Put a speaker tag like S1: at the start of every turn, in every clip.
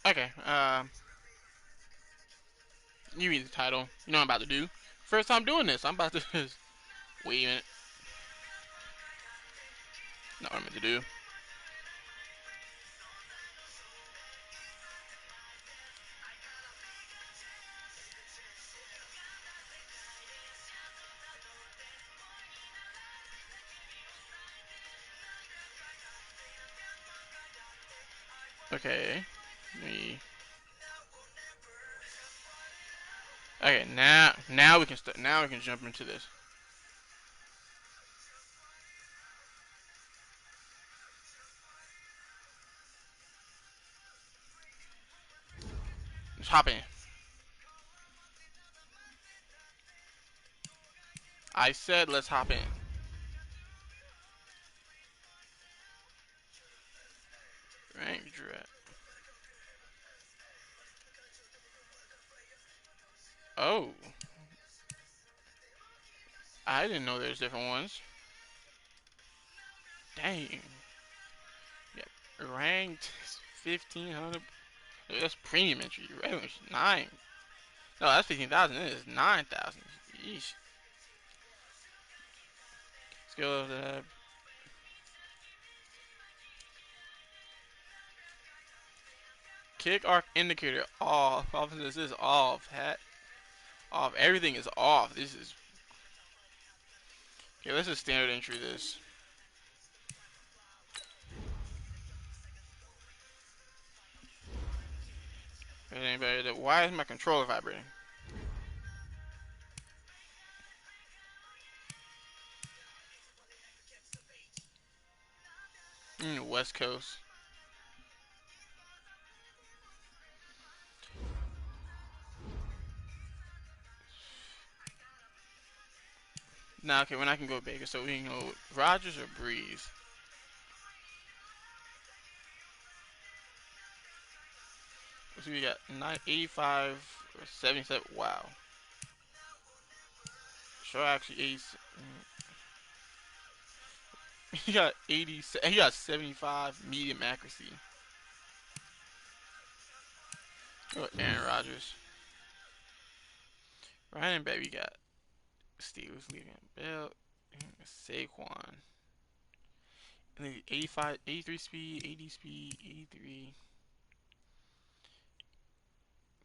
S1: Okay, you read the title. You know what I'm about to do. First time doing this. I'm about to wait a minute. Not what I'm meant to do. Okay. Me. Okay, now we can start. Now we can jump into this. Let's hop in. I said let's hop in. Rank dread. Oh, I didn't know there's different ones. Dang. Yeah, ranked 1500. That's premium entry. Regular 9. No, that's 15,000. This is 9,000. Yeesh. Skill of the kick arc indicator off. This is off. Hat off. Everything is off. This is okay. Let's just standard entry this. Anybody? Why is my controller vibrating? West Coast. Now, okay, when I can go bigger, so we can go Rogers or Breeze. So we got 985 or 77. Wow. Sure, actually, 80. He got 80. He got 75 medium accuracy. Oh, Aaron Rodgers. Ryan Baby got Steelers leaving Bell, Saquon. And then 85, 83 speed, 80 speed, 83.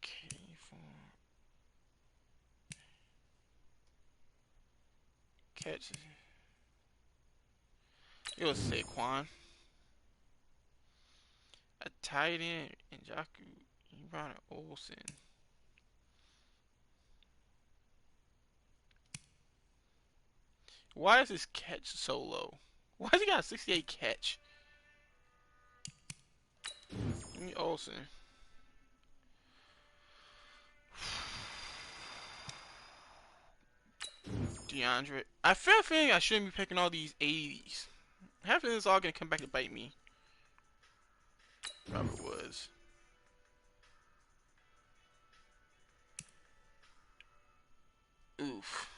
S1: Okay, catches. It was Saquon. A tight end, Njaku. He brought an Olsen. Why is his catch so low? Why has he got a 68 catch? Give me Olsen. DeAndre. I feel a feeling I shouldn't be picking all these 80s. Half of this is all gonna come back to bite me. Robert Woods. Oof.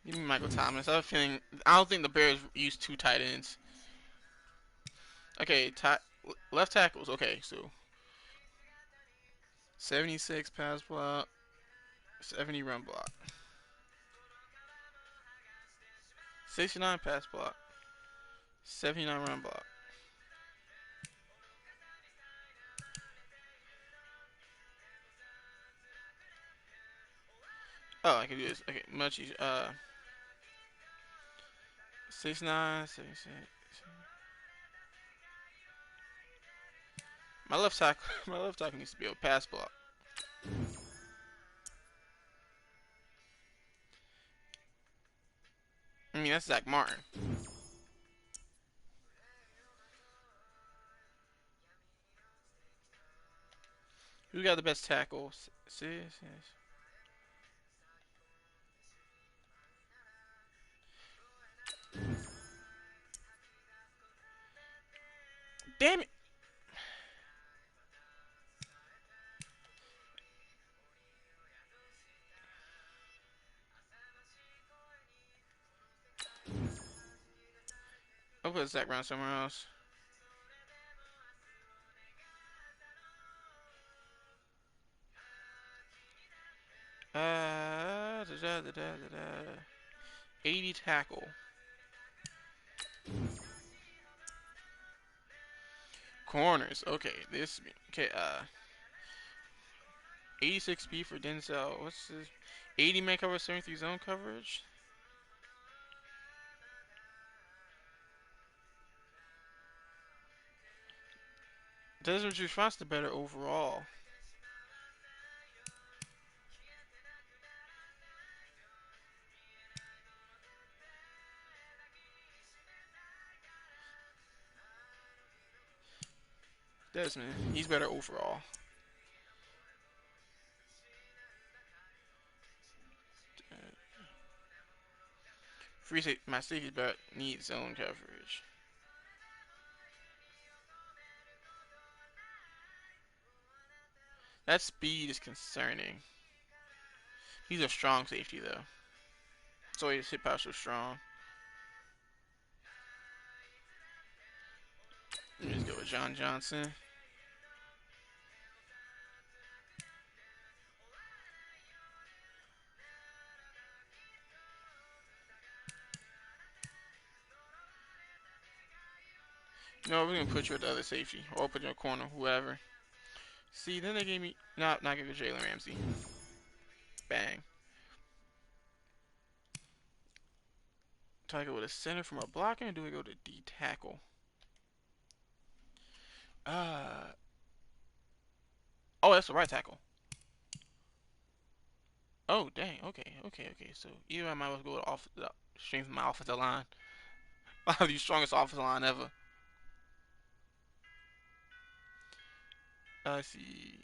S1: Give me Michael Thomas. I have a feeling. I don't think the Bears use two tight ends. Okay, left tackles. Okay, so 76 pass block, 70 run block, 69 pass block, 79 run block. Oh, I can do this. Okay, much easier. 69, 76. My left tackle, my left tackle needs to be a pass block. I mean, that's Zach Martin. Who got the best tackle? Damn it! I'll put Zach Brown somewhere else. Da, da, da, da, da. 80 tackle. Corners. Okay, this. Okay, 86 speed for Denzel. What's this? 80 man coverage, 73 zone coverage. Desmond response the better overall. Desmond, he's better overall. Free safety, my safety better needs zone coverage. That speed is concerning. He's a strong safety though. So his hit power so strong. Let me just go with John Johnson. No, we're gonna put you at the other safety, or put you in a corner, whoever. See, then they gave me not gonna go Jalen Ramsey. Bang. Do I go with a center from a blocker, or do we go to D tackle? Uh. Oh, that's the right tackle. Oh, dang. Okay. So either I might as well go off the strength of my offensive line. I'll have the strongest offensive line ever. Let's see.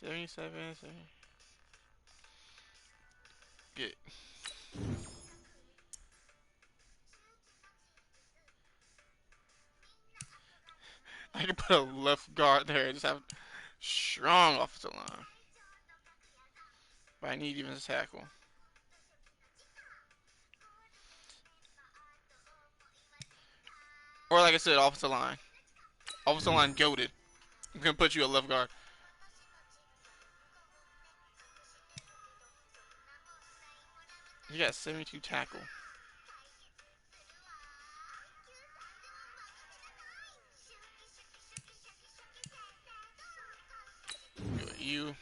S1: 77. Get. I can put a left guard there and just have strong offensive line. But I need even a tackle. Or like I said, offensive line. Offensive line goaded. I'm gonna put you a left guard. You got 72 tackle. Go with you.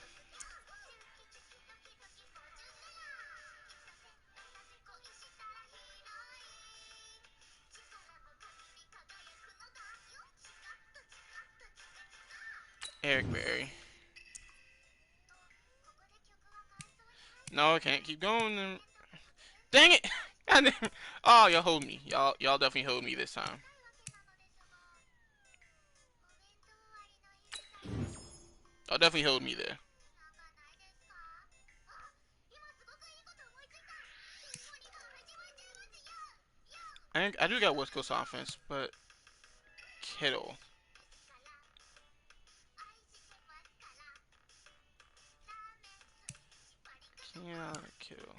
S1: Eric Berry. No, I can't keep going. Dang it! Oh, y'all hold me. Y'all definitely hold me this time. Y'all definitely hold me there. I do got West Coast offense, but Kittle. Yeah, Kittle.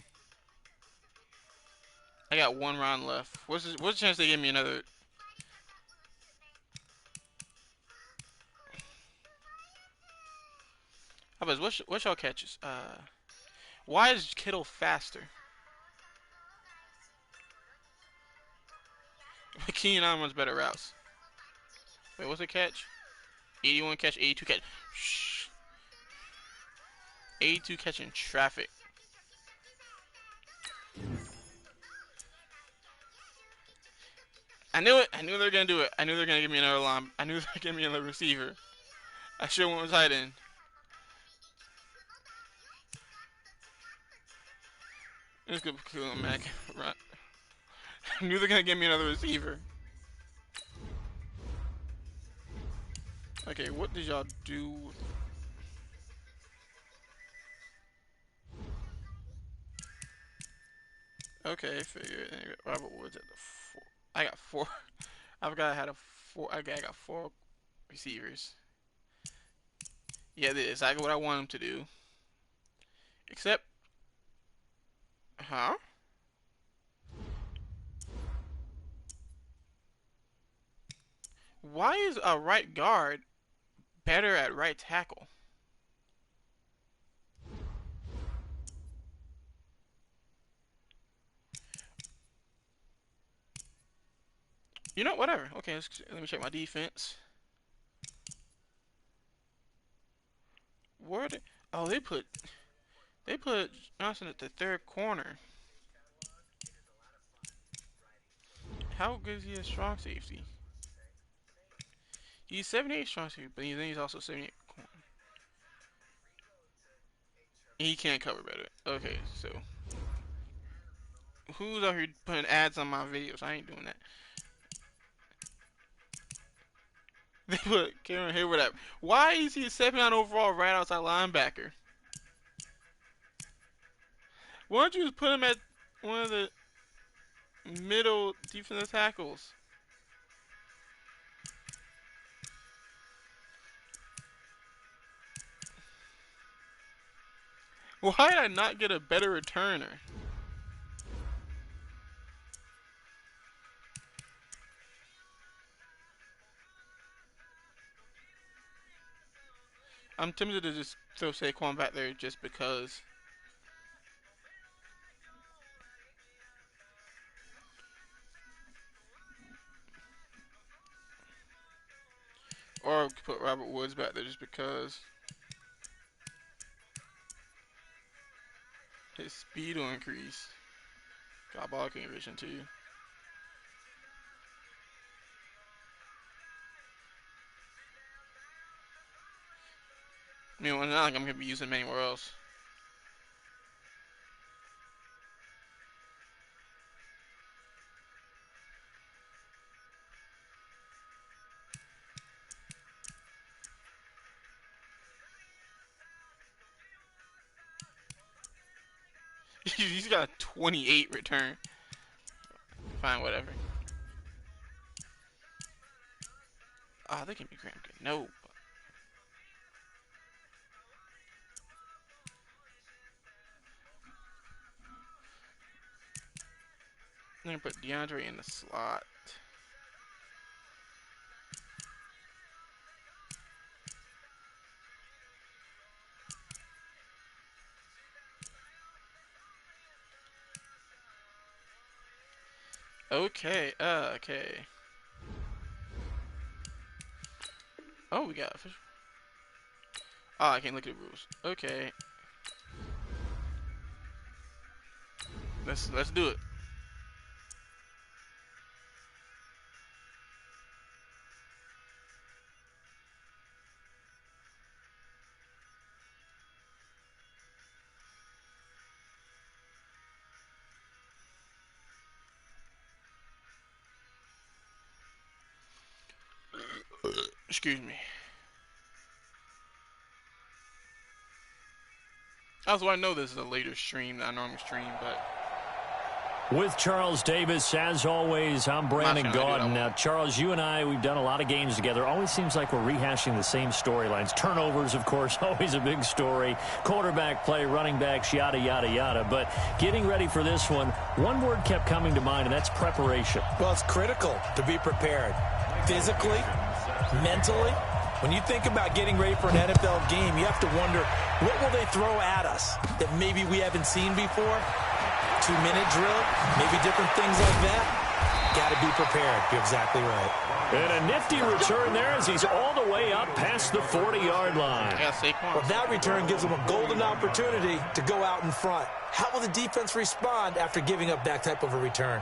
S1: I got one round left. What's the chance they give me another? How about what's y'all catches? Why is Kittle faster? Keenan Allen runs better routes. Wait, what's the catch? 81 catch, 82 catch. Shh. 82 catch in traffic. I knew it. I knew they were gonna do it. I knew they were gonna give me another line. I knew they were gonna give me another receiver. I should have went with tight end. Let's go Khalil Mack. Right. I knew they were gonna give me another receiver. Okay, what did y'all do? Okay, figure it. Robert Woods at the 4. I got 4. I forgot I had a 4. Okay, I got 4 receivers. Yeah, that's exactly what I want him to do. Except, huh? Why is a right guard better at right tackle? You know, whatever. Okay, let me check my defense. Where did? Oh, they put Johnson at the third corner. How good is he a strong safety? He's 78 strong safety, but he's also 78 corner. He can't cover better. Okay, so who's out here putting ads on my videos? I ain't doing that. They put Karen Hayward up. Why is he a 79 overall right outside linebacker? Why don't you just put him at one of the middle defensive tackles? Why did I not get a better returner? I'm tempted to just throw Saquon back there just because. Or put Robert Woods back there just because. His speed will increase. Got ball vision too. I mean, well, not like I'm gonna be using him anywhere else. He's got a 28 return. Fine, whatever. Oh, they can be Graham. No. I'm gonna put DeAndre in the slot. Okay, okay. Oh, we got official. Oh, I can't look at the rules. Okay. Let's do it. Excuse me. Also, I know this is a later stream than I normally stream, but
S2: with Charles Davis, as always, I'm Brandon Gaudin. Now, Charles, you and I, we've done a lot of games together. Always seems like we're rehashing the same storylines. Turnovers, of course, always a big story. Quarterback play, running backs, yada, yada, yada. But getting ready for this one word kept coming to mind, and that's preparation.
S3: Well, it's critical to be prepared. Physically, mentally. When you think about getting ready for an NFL game, you have to wonder, what will they throw at us that maybe we haven't seen before? 2-minute drill, maybe different things like that. Got to be prepared. You're exactly right.
S2: And a nifty return there as he's all the way up past the 40-yard line.
S3: Well, that return gives them a golden opportunity to go out in front. How will the defense respond after giving up that type of a return?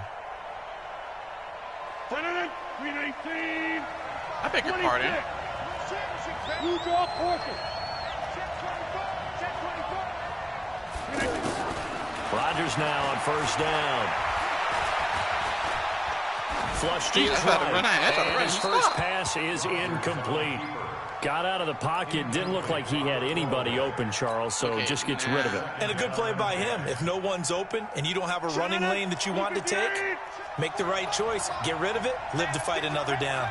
S1: I beg your pardon.
S2: Rodgers now on first down. Flushed to right. His first pass is incomplete. Got out of the pocket. Didn't look like he had anybody open, Charles, so just gets rid of it.
S3: And a good play by him. If no one's open and you don't have a running lane that you want to take, make the right choice. Get rid of it. Live to fight another down.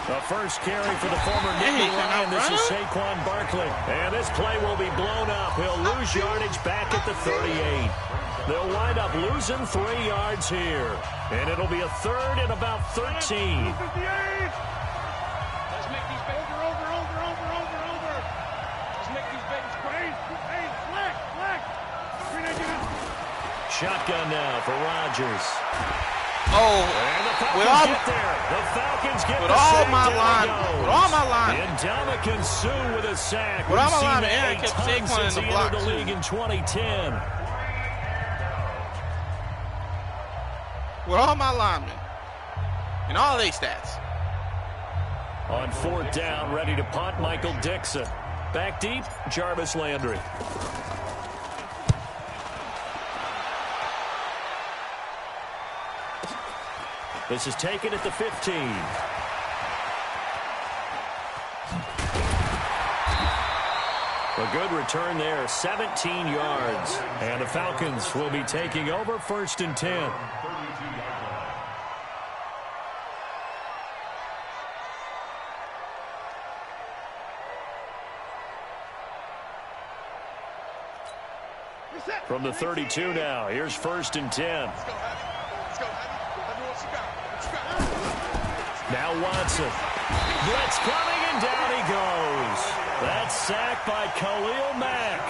S2: The first carry for the former Nittany Lion. This is Saquon Barkley. And this play will be blown up. He'll lose yardage back at the 38. They'll wind up losing 3 yards here. And it'll be a third and about 13.
S4: Let's make these babies over. Let's make these babies crazy. Hey, flex.
S2: Shotgun now for Rodgers.
S1: Oh,
S2: and the Falcons get there. The Falcons get
S1: with
S2: the
S1: all
S2: sack.
S1: my line, with all my line.
S2: And Dominican Suh with a sack.
S1: With all my line,
S2: Aaron
S1: kept Saquon in the block
S2: the league in 2010.
S1: With all my linemen and all their stats.
S2: On 4th down, ready to punt, Michael Dixon. Back deep, Jarvis Landry. This is taken at the 15. A good return there, 17 yards. And the Falcons will be taking over 1st and 10. From the 32 now, here's 1st and 10. Now Watson. Blitz coming, and down he goes. That's sacked by Khalil Mack.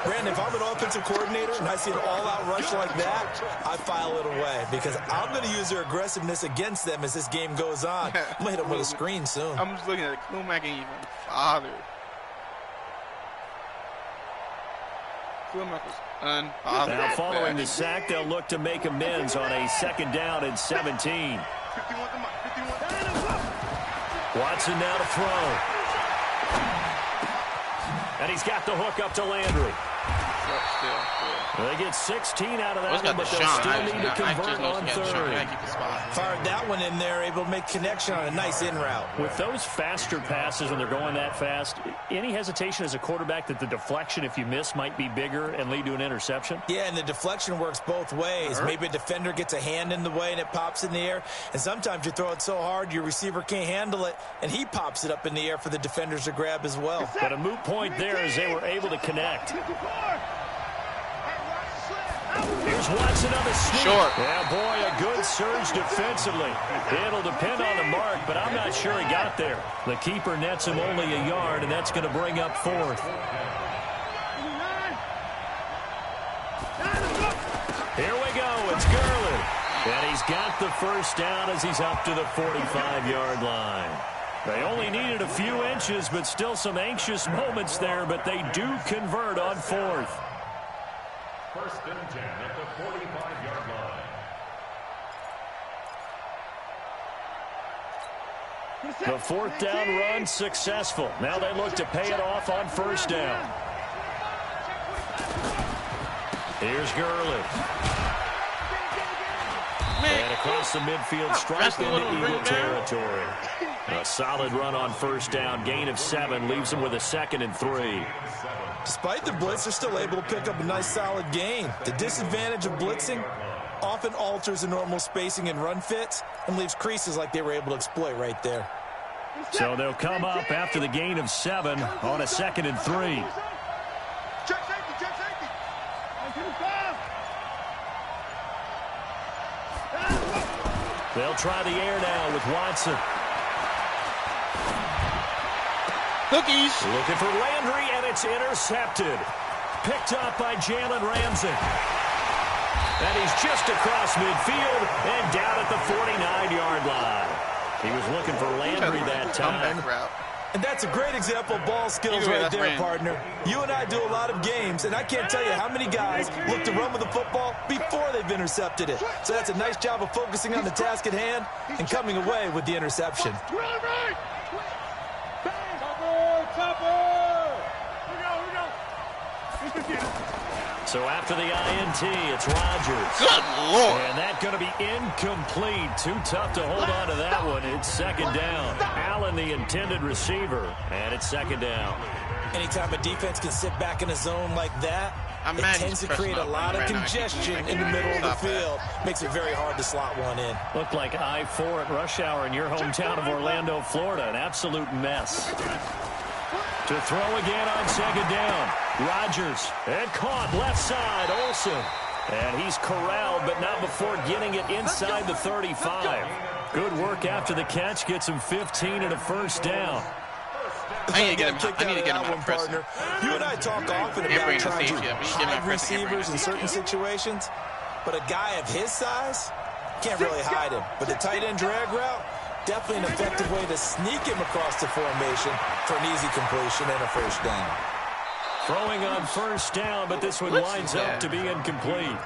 S3: Brandon, if I'm an offensive coordinator and I see an all-out rush like that, I file it away because I'm going to use their aggressiveness against them as this game goes on. I'm going to hit them with a screen soon.
S1: I'm just looking at it. Khalil Mack ain't even bothered. Khalil Mack was unbothered.
S2: Now following the sack, they'll look to make amends on a 2nd down and 17. Watson now to throw. And he's got the hook up to Landry. They get 16 out of that one, but they'll still need to convert on 3rd.
S3: Fired that one in there, able to make connection on a nice in route.
S2: With those faster passes when they're going that fast, any hesitation as a quarterback that the deflection, if you miss, might be bigger and lead to an interception?
S3: Yeah, and the deflection works both ways. Maybe a defender gets a hand in the way and it pops in the air. And sometimes you throw it so hard your receiver can't handle it, and he pops it up in the air for the defenders to grab as well.
S2: But a moot point there as they were able to connect. Here's Watson on the sneak.
S1: Short.
S2: Yeah, boy, a good surge defensively. It'll depend on the mark, but I'm not sure he got there. The keeper nets him only a yard, and that's going to bring up 4th. Here we go. It's Gurley. And he's got the 1st down as he's up to the 45-yard line. They only needed a few inches, but still some anxious moments there, but they do convert on 4th.
S5: 1st and 10 at the 45-yard line.
S2: The 4th down run successful. Now they look to pay it off on 1st down. Here's Gurley. And across the midfield stripe into Eagle territory. A solid run on 1st down. Gain of 7 leaves them with a 2nd and 3.
S3: Despite the blitz, they're still able to pick up a nice solid gain. The disadvantage of blitzing often alters the normal spacing and run fits and leaves creases like they were able to exploit right there.
S2: So they'll come up after the gain of 7 on a 2nd and 3.
S4: Check safety.
S2: They'll try the air now with Watson.
S1: Cookies.
S2: Looking for Landry, and it's intercepted. Picked up by Jalen Ramsey. And he's just across midfield and down at the 49-yard line. He was looking for Landry that time.
S3: And that's a great example of ball skills right there, partner. You and I do a lot of games, and I can't tell you how many guys look to run with the football before they've intercepted it. So that's a nice job of focusing on the task at hand and coming away with the interception.
S2: So after the INT, it's Rodgers.
S1: Good Lord.
S2: And that's going to be incomplete. Too tough to hold on to that one. It's 2nd down. Allen, the intended receiver, and it's 2nd down.
S3: Anytime a defense can sit back in a zone like that,
S1: I'm
S3: It
S1: mad
S3: tends
S1: he's
S3: to create a
S1: pressing up
S3: lot of
S1: right now.
S3: congestion in the middle of the field. Makes it very hard to slot one in.
S2: Looked like I-4 at rush hour in your hometown of Orlando, Florida. An absolute mess. To throw again on second down. Rodgers, and caught left side, Olsen. And he's corralled, but not before getting it inside the 35. Good work after the catch. Gets him 15 and a first down.
S1: I need to get him out of pressing.
S3: You and I talk often about trying to hide receivers in certain situations, but a guy of his size can't really hide him. But the tight end drag route, definitely an effective way to sneak him across the formation for an easy completion and a first down.
S2: Throwing on first down, but this one winds up to be incomplete.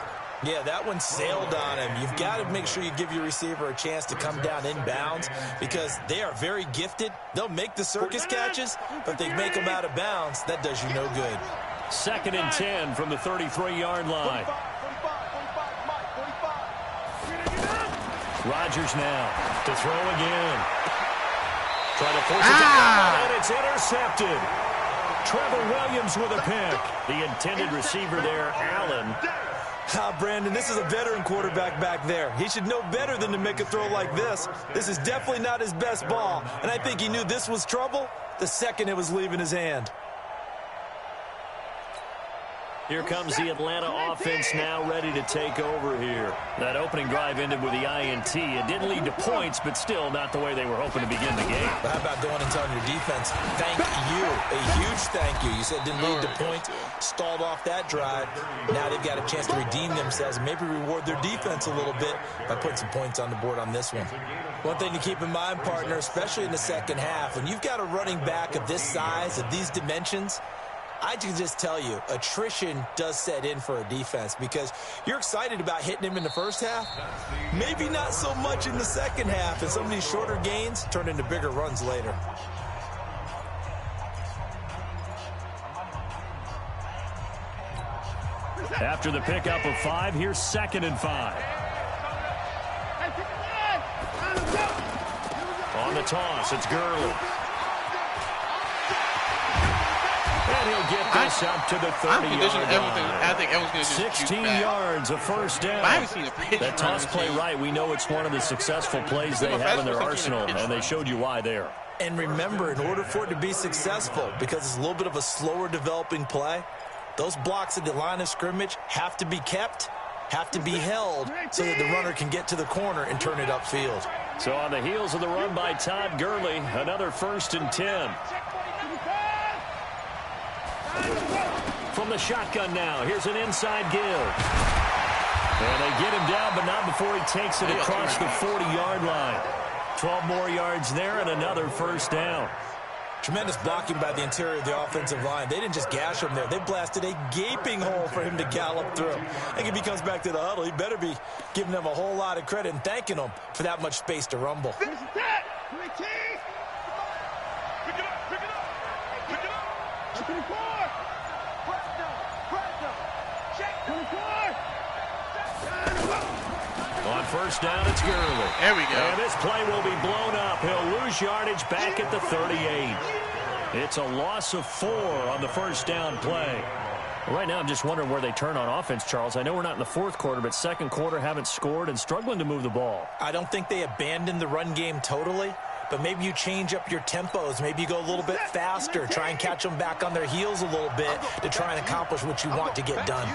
S3: Yeah, that one sailed on him. You've got to make sure you give your receiver a chance to come down inbounds because they are very gifted. They'll make the circus catches, but if they make them out of bounds, that does you no good.
S2: 2nd and 10 from the 33-yard line. Rodgers now to throw again. Trying to force it down, and it's intercepted. Trevor Williams with a pick. The intended receiver there, Allen.
S3: Brandon, this is a veteran quarterback back there. He should know better than to make a throw like this. This is definitely not his best ball, and I think he knew this was trouble the second it was leaving his hand.
S2: Here comes the Atlanta offense now ready to take over here. That opening drive ended with the INT. It didn't lead to points, but still not the way they were hoping to begin the game.
S3: But how about going and telling your defense, thank you, a huge thank you. You said it didn't lead to points, stalled off that drive. Now they've got a chance to redeem themselves and maybe reward their defense a little bit by putting some points on the board on this one. One thing to keep in mind, partner, especially in the second half, when you've got a running back of this size, of these dimensions, I can just tell you, attrition does set in for a defense because you're excited about hitting him in the first half. Maybe not so much in the second half, and some of these shorter gains turn into bigger runs later.
S2: After the pickup of 5, here's 2nd and 5. On the toss, it's Gurley. And he'll get this up to the 30-yard line.
S1: I think everyone's going to
S2: 16 yards, a first down.
S1: I haven't seen a pitch.
S2: That toss play right, we know it's one of the successful plays they have in their arsenal, and they showed you why there.
S3: And remember, in order for it to be successful, because it's a little bit of a slower developing play, those blocks at the line of scrimmage have to be kept, have to be held, so that the runner can get to the corner and turn it upfield.
S2: So on the heels of the run by Todd Gurley, another 1st and 10. From the shotgun now, here's an inside give. And they get him down, but not before he takes it across the 40-yard line. 12 more yards there and another first down.
S3: Tremendous blocking by the interior of the offensive line. They didn't just gash him there. They blasted a gaping hole for him to gallop through. I think if he comes back to the huddle, he better be giving them a whole lot of credit and thanking them for that much space to rumble.
S2: On first down, it's Gurley.
S1: There we go.
S2: And this play will be blown up. He'll lose yardage back at the 38. It's a loss of 4 on the first down play. Right now, I'm just wondering where they turn on offense, Charles. I know we're not in the 4th quarter, but 2nd quarter haven't scored and struggling to move the ball.
S3: I don't think they abandoned the run game totally, but maybe you change up your tempos. Maybe you go a little bit faster, try and catch them back on their heels a little bit to try and accomplish what you want to get done.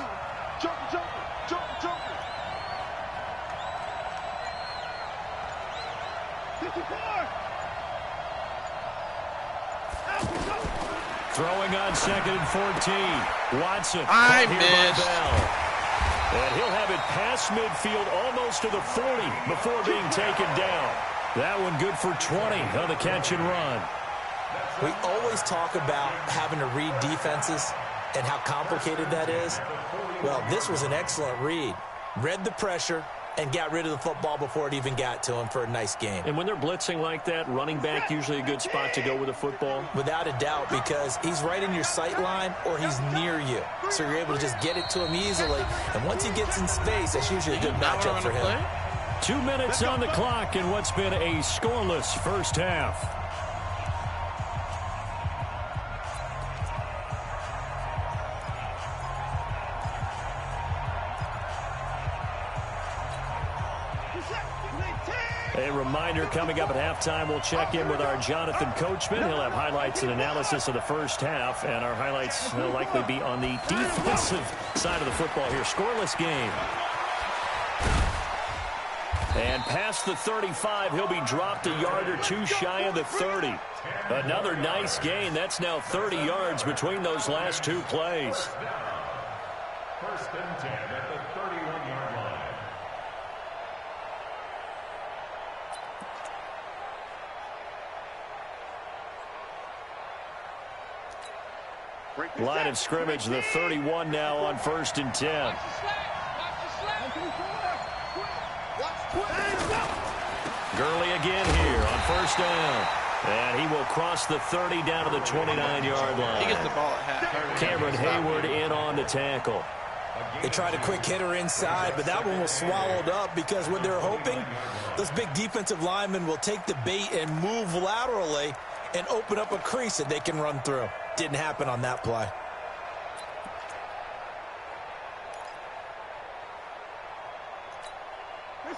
S2: Throwing on 2nd and 14. Watson.
S1: I missed.
S2: And he'll have it past midfield almost to the 40 before being taken down. That one good for 20 on the catch and run.
S3: We always talk about having to read defenses and how complicated that is. Well, this was an excellent read. Read the pressure and got rid of the football before it even got to him for a nice game.
S2: And when they're blitzing like that, running back usually a good spot to go with the football?
S3: Without a doubt, because he's right in your sight line or he's near you. So you're able to just get it to him easily. And once he gets in space, that's usually a good matchup for him.
S2: 2 minutes on the clock in what's been a scoreless first half. A reminder, coming up at halftime, we'll check in with our Jonathan Coachman. He'll have highlights and analysis of the first half, and our highlights will likely be on the defensive side of the football here. Scoreless game. And past the 35, he'll be dropped a yard or two shy of the 30. Another nice gain. That's now 30 yards between those last two plays.
S5: First and 10 at the 31-yard line.
S2: Line of scrimmage, the 31 now on first and 10. Gurley again here on first down. And he will cross the 30 down to the 29-yard line.
S1: He gets the ball at half.
S2: Cameron Hayward in on the tackle.
S3: They tried a quick hitter inside, but that one was swallowed up because what they're hoping, those big defensive linemen will take the bait and move laterally and open up a crease that they can run through. Didn't happen on that play.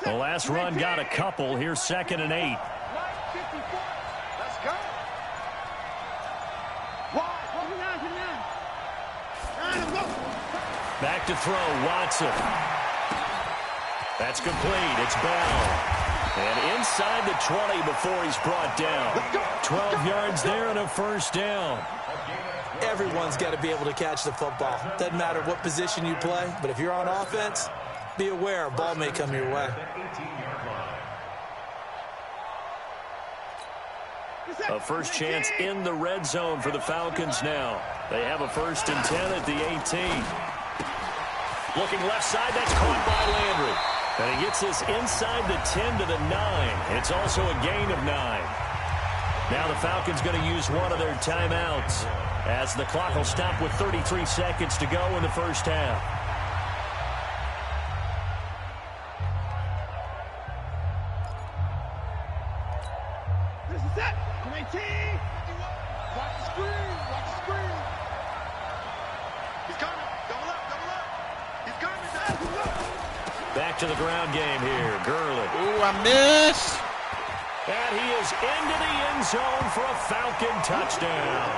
S2: The last run got a couple. Here's 2nd and 8.
S4: Let's go.
S2: Back to throw, Watson. That's complete. It's Bell. And inside the 20 before he's brought down. 12 yards there and a first down.
S3: Everyone's got to be able to catch the football. Doesn't matter what position you play, but if you're on offense, be aware a ball may come your way.
S2: A first chance in the red zone for the Falcons now. They have a 1st and 10 at the 18. Looking left side, that's caught by Landry. And he gets this inside the 10 to the 9. It's also a gain of 9. Now the Falcons going to use one of their timeouts as the clock will stop with 33 seconds to go in the first half.
S4: This is it. 19. Watch the screen. Watch the screen. He's coming. Double up. Double up. He's coming. Double up.
S2: Back to the ground game here. Gurley.
S1: Ooh, I missed.
S2: And he is into the end zone for a Falcon touchdown.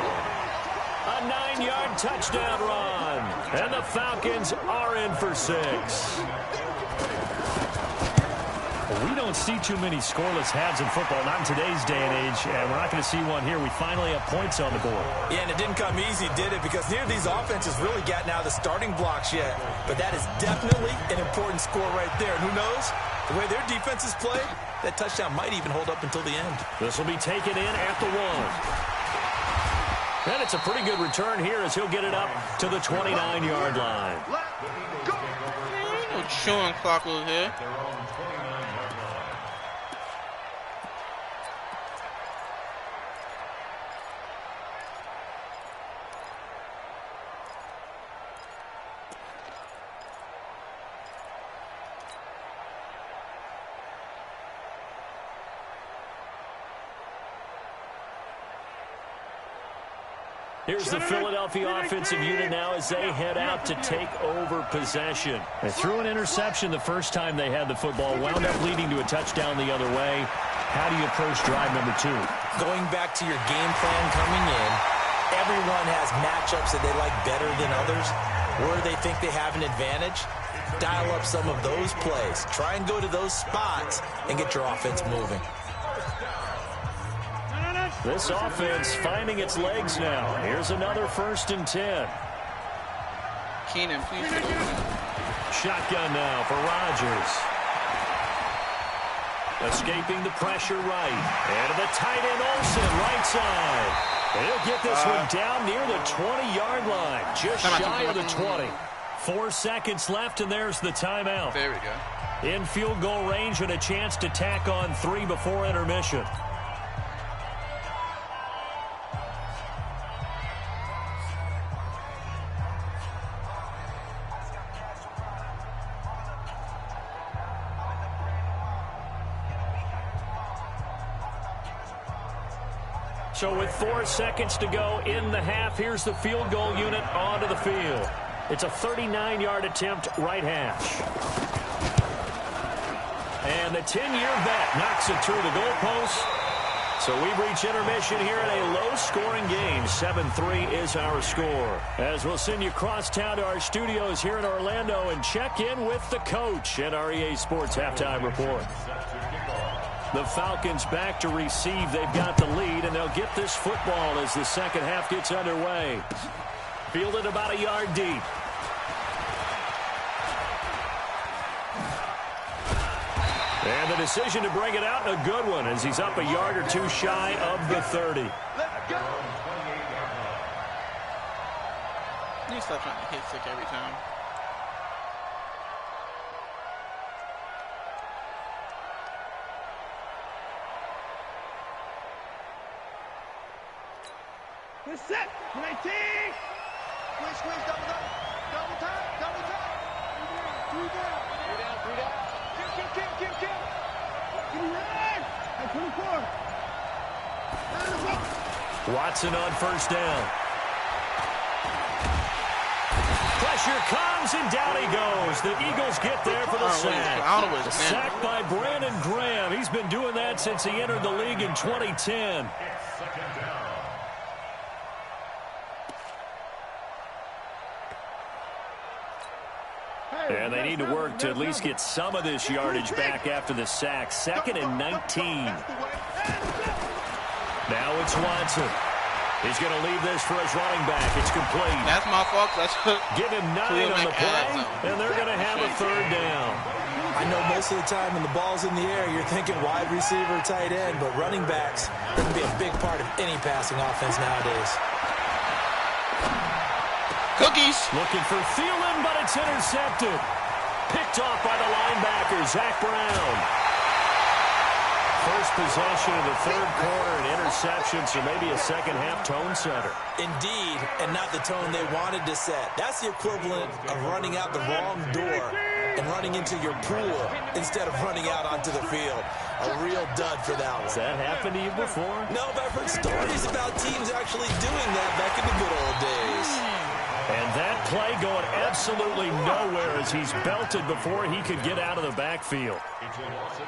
S2: A 9-yard touchdown run. And the Falcons are in for 6. We don't see too many scoreless halves in football, not in today's day and age, and we're not going to see one here. We finally have points on the board.
S3: Yeah, and it didn't come easy, did it? Because neither of these offenses really gotten out of the starting blocks yet. But that is definitely an important score right there. And who knows? The way their defenses play, that touchdown might even hold up until the end.
S2: This will be taken in at the 1. And it's a pretty good return here as he'll get it up to the 29-yard line.
S1: No chewing clock was here.
S2: Here's the Philadelphia offensive unit now as they head out to take over possession. They threw an interception the first time they had the football, wound up leading to a touchdown the other way. How do you approach drive number 2?
S3: Going back to your game plan coming in, everyone has matchups that they like better than others. Where they think they have an advantage, dial up some of those plays. Try and go to those spots and get your offense moving.
S2: This offense finding its legs now. Here's another 1st and 10.
S1: Keenan, please.
S2: Shotgun now for Rodgers. Escaping the pressure right. And to the tight end Olsen, right side. He'll get this one down near the 20-yard line. Just shy of the 20. 4 seconds left, and there's the timeout.
S1: There we go.
S2: In field goal range and a chance to tack on 3 before intermission. So with 4 seconds to go in the half, here's the field goal unit onto the field. It's a 39-yard attempt, right hash. And the 10-year vet knocks it through the goalpost. So we've reached intermission here in a low-scoring game. 7-3 is our score. As we'll send you cross town to our studios here in Orlando and check in with the coach at our EA Sports Halftime Report. The Falcons back to receive. They've got the lead, and they'll get this football as the second half gets underway. Fielded about a yard deep. And the decision to bring it out, a good one, as he's up a yard or two shy of the 30.
S4: Let's go.
S1: You stop trying to hit sick every time.
S4: Good set. 19. Squeeze, double time. Double time. 3 down. 3 down. Kill. Give me that. At 24.
S2: Watson on first down. Pressure comes, and down he goes. The Eagles get there for the sack. Sacked by Brandon Graham. He's been doing that since he entered the league in 2010. And they need to work to at least get some of this yardage back after the sack. 2nd and 19. Now it's Watson. He's going to leave this for his running back. It's complete.
S1: That's my fault.
S2: Give him 9 on the play, and they're going to have a 3rd down.
S3: I know most of the time when the ball's in the air, you're thinking wide receiver, tight end, but running backs can be a big part of any passing offense nowadays.
S1: Cookies.
S2: Looking for Thielen, but it's intercepted. Picked off by the linebacker, Zach Brown. First possession of the 3rd quarter, an interception, so maybe a second-half tone setter.
S3: Indeed, and not the tone they wanted to set. That's the equivalent of running out the wrong door and running into your pool instead of running out onto the field. A real dud for that one.
S2: Has that happened to you before?
S3: No, but I've heard stories about teams actually doing that back in the good old days.
S2: And that play going absolutely nowhere as he's belted before he could get out of the backfield.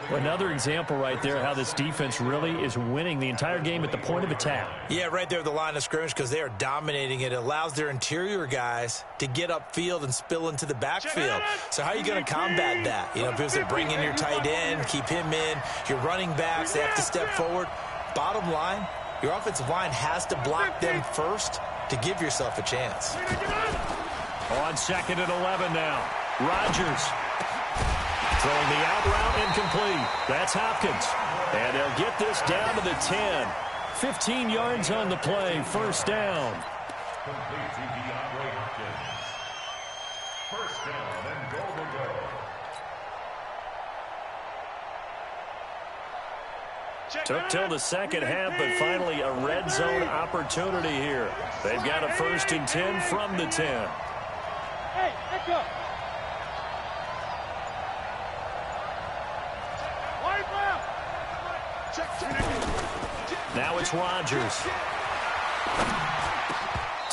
S2: Another example right there how this defense really is winning the entire game at the point of attack.
S3: Yeah, right there at the line of scrimmage because they are dominating it. It allows their interior guys to get upfield and spill into the backfield. So how are you going to combat that? You know, because they bring in your tight end, keep him in. Your running backs, they have to step forward. Bottom line, your offensive line has to block them first to give yourself a chance.
S2: On 2nd and 11 now. Rodgers throwing the out route incomplete. That's Hopkins. And they'll get this down to the 10. 15 yards on the play. 1st down.
S5: Complete to DeAndre Hopkins. 1st down and goal to go.
S2: Took till the second half, but finally a red zone opportunity here. They've got a 1st and 10 from the 10.
S4: Hey, let's go.
S2: Now it's Rodgers.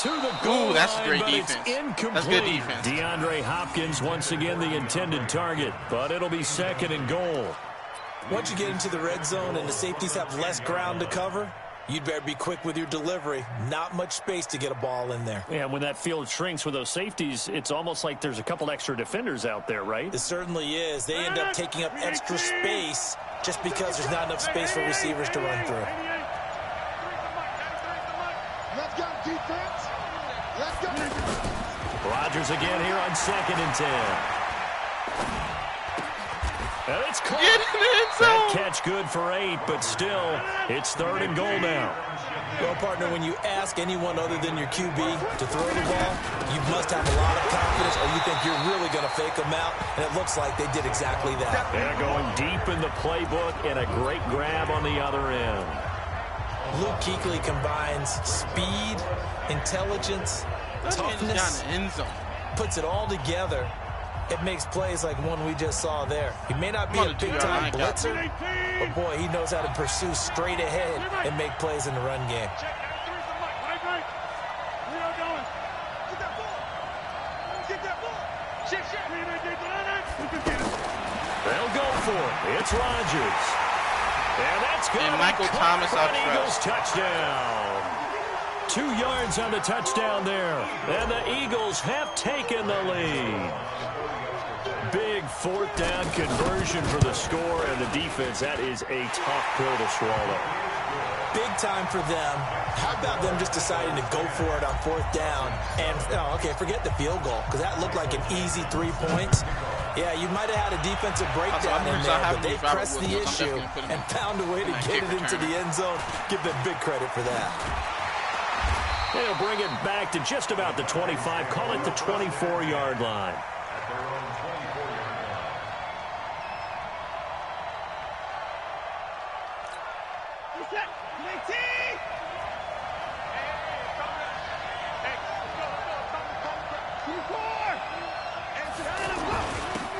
S2: To the goal
S1: Ooh, that's
S2: line,
S1: great
S2: but
S1: defense.
S2: it's incomplete.
S1: That's good defense.
S2: DeAndre Hopkins once again the intended target, but it'll be 2nd and goal.
S3: Once you get into the red zone and the safeties have less ground to cover, you'd better be quick with your delivery. Not much space to get a ball in there.
S2: Yeah, when that field shrinks with those safeties, it's almost like there's a couple extra defenders out there, right?
S3: It certainly is. They end up taking up extra space just because there's not enough space for receivers to run through.
S4: Let's go, defense. Let's go.
S2: Rodgers again here on 2nd and 10. And it's caught.
S1: Get in the end zone.
S2: That catch good for 8, but still, it's 3rd and goal now.
S3: Well, partner, when you ask anyone other than your QB to throw the ball, you must have a lot of confidence or you think you're really going to fake them out, and it looks like they did exactly that.
S2: They're going deep in the playbook and a great grab on the other end.
S3: Luke Kuechly combines speed, intelligence, toughness,
S1: Down the end zone.
S3: puts it all together. It makes plays like one we just saw there. He may not be a big-time blitzer, but, boy, he knows how to pursue straight ahead and make plays in the run game.
S2: They'll go for it. It's Rodgers. And that's good.
S1: And Michael Thomas out
S2: Eagles touchdown. 2 yards on the touchdown there. And the Eagles have taken the lead. Big 4th down conversion for the score, and the defense, that is a tough pill to swallow.
S3: Big time for them. How about them just deciding to go for it on 4th down? And, forget the field goal, because that looked like an easy 3 points. Yeah, you might have had a defensive breakdown in there, but they pressed the issue and found a way to get it into the end zone. Give them big credit for that.
S2: They'll bring it back to just about the 25. Call it the 24-yard line.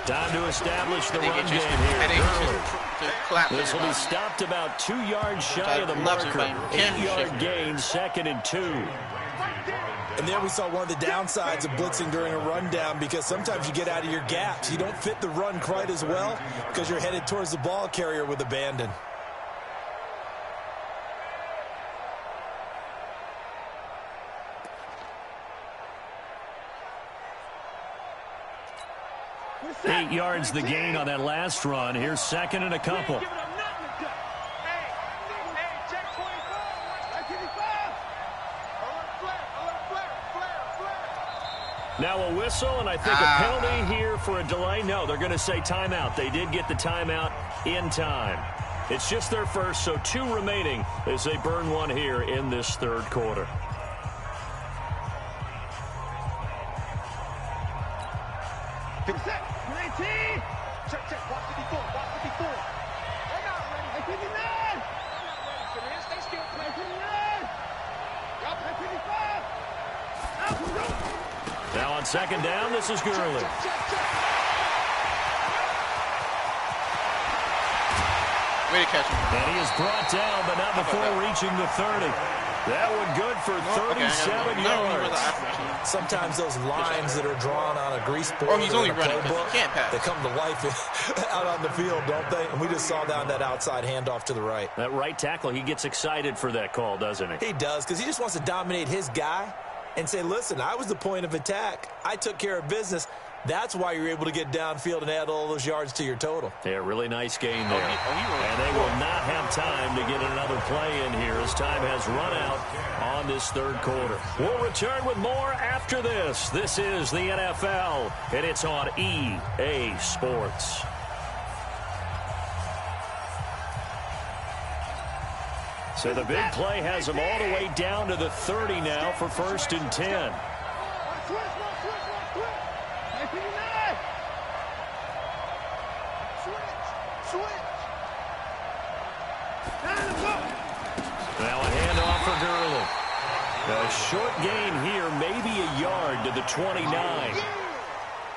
S2: Time to establish the run game here. This will be stopped about 2 yards shy of the marker. 8-yard gain, 2nd and 2.
S3: And there we saw one of the downsides of blitzing during a rundown, because sometimes you get out of your gaps. You don't fit the run quite as well because you're headed towards the ball carrier with abandon.
S2: Eight yards the gain on that last run. Here's 2nd and a couple. Now a whistle, and I think a penalty here for a delay. No, they're going to say timeout. They did get the timeout in time. It's just their first, so 2 remaining as they burn one here in this 3rd quarter.
S4: Check. Watch the before. They're not ready. They're not ready for this. They still play. Y'all play 55.
S2: Now on 2nd down, this is Gurley.
S1: Way to catch him.
S2: And he is brought down, but not before reaching the 30. That one good for 37 yards.
S3: Sometimes those lines that are drawn on a grease board
S1: he's only running because
S3: playbook,
S1: he can't pass.
S3: they come to life out on the field, don't they? And we just saw down that outside handoff to the right.
S2: That right tackle, he gets excited for that call, doesn't he?
S3: He does, because he just wants to dominate his guy and say, listen, I was the point of attack. I took care of business. That's why you're able to get downfield and add all those yards to your total.
S2: Yeah, really nice game there. And they will not have time to get another play in here as time has run out on this 3rd quarter. We'll return with more after this. This is the NFL, and it's on EA Sports. So the big play has them all the way down to the 30 now for 1st and 10. Now a handoff for Gurley. A short gain here, maybe a yard to the 29.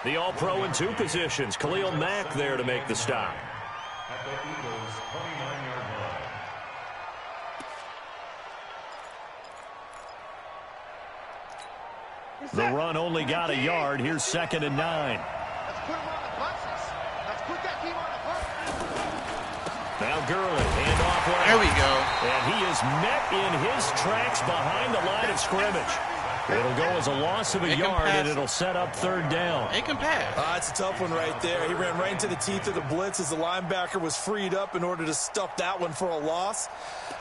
S2: The All-Pro in 2 positions. Khalil Mack there to make the stop.
S5: At the Eagles' 29-yard line.
S2: The run only got a yard. Here's 2nd and 9.
S4: Let's put him on the buses. Let's put that team on the bus.
S2: Now Gurley, handoff left.
S1: There we go.
S2: And he is met in his tracks behind the line of scrimmage. It'll go as a loss of a yard, and it'll set up 3rd down.
S1: It can pass.
S3: It's a tough one right there. He ran right into the teeth of the blitz as the linebacker was freed up in order to stuff that one for a loss.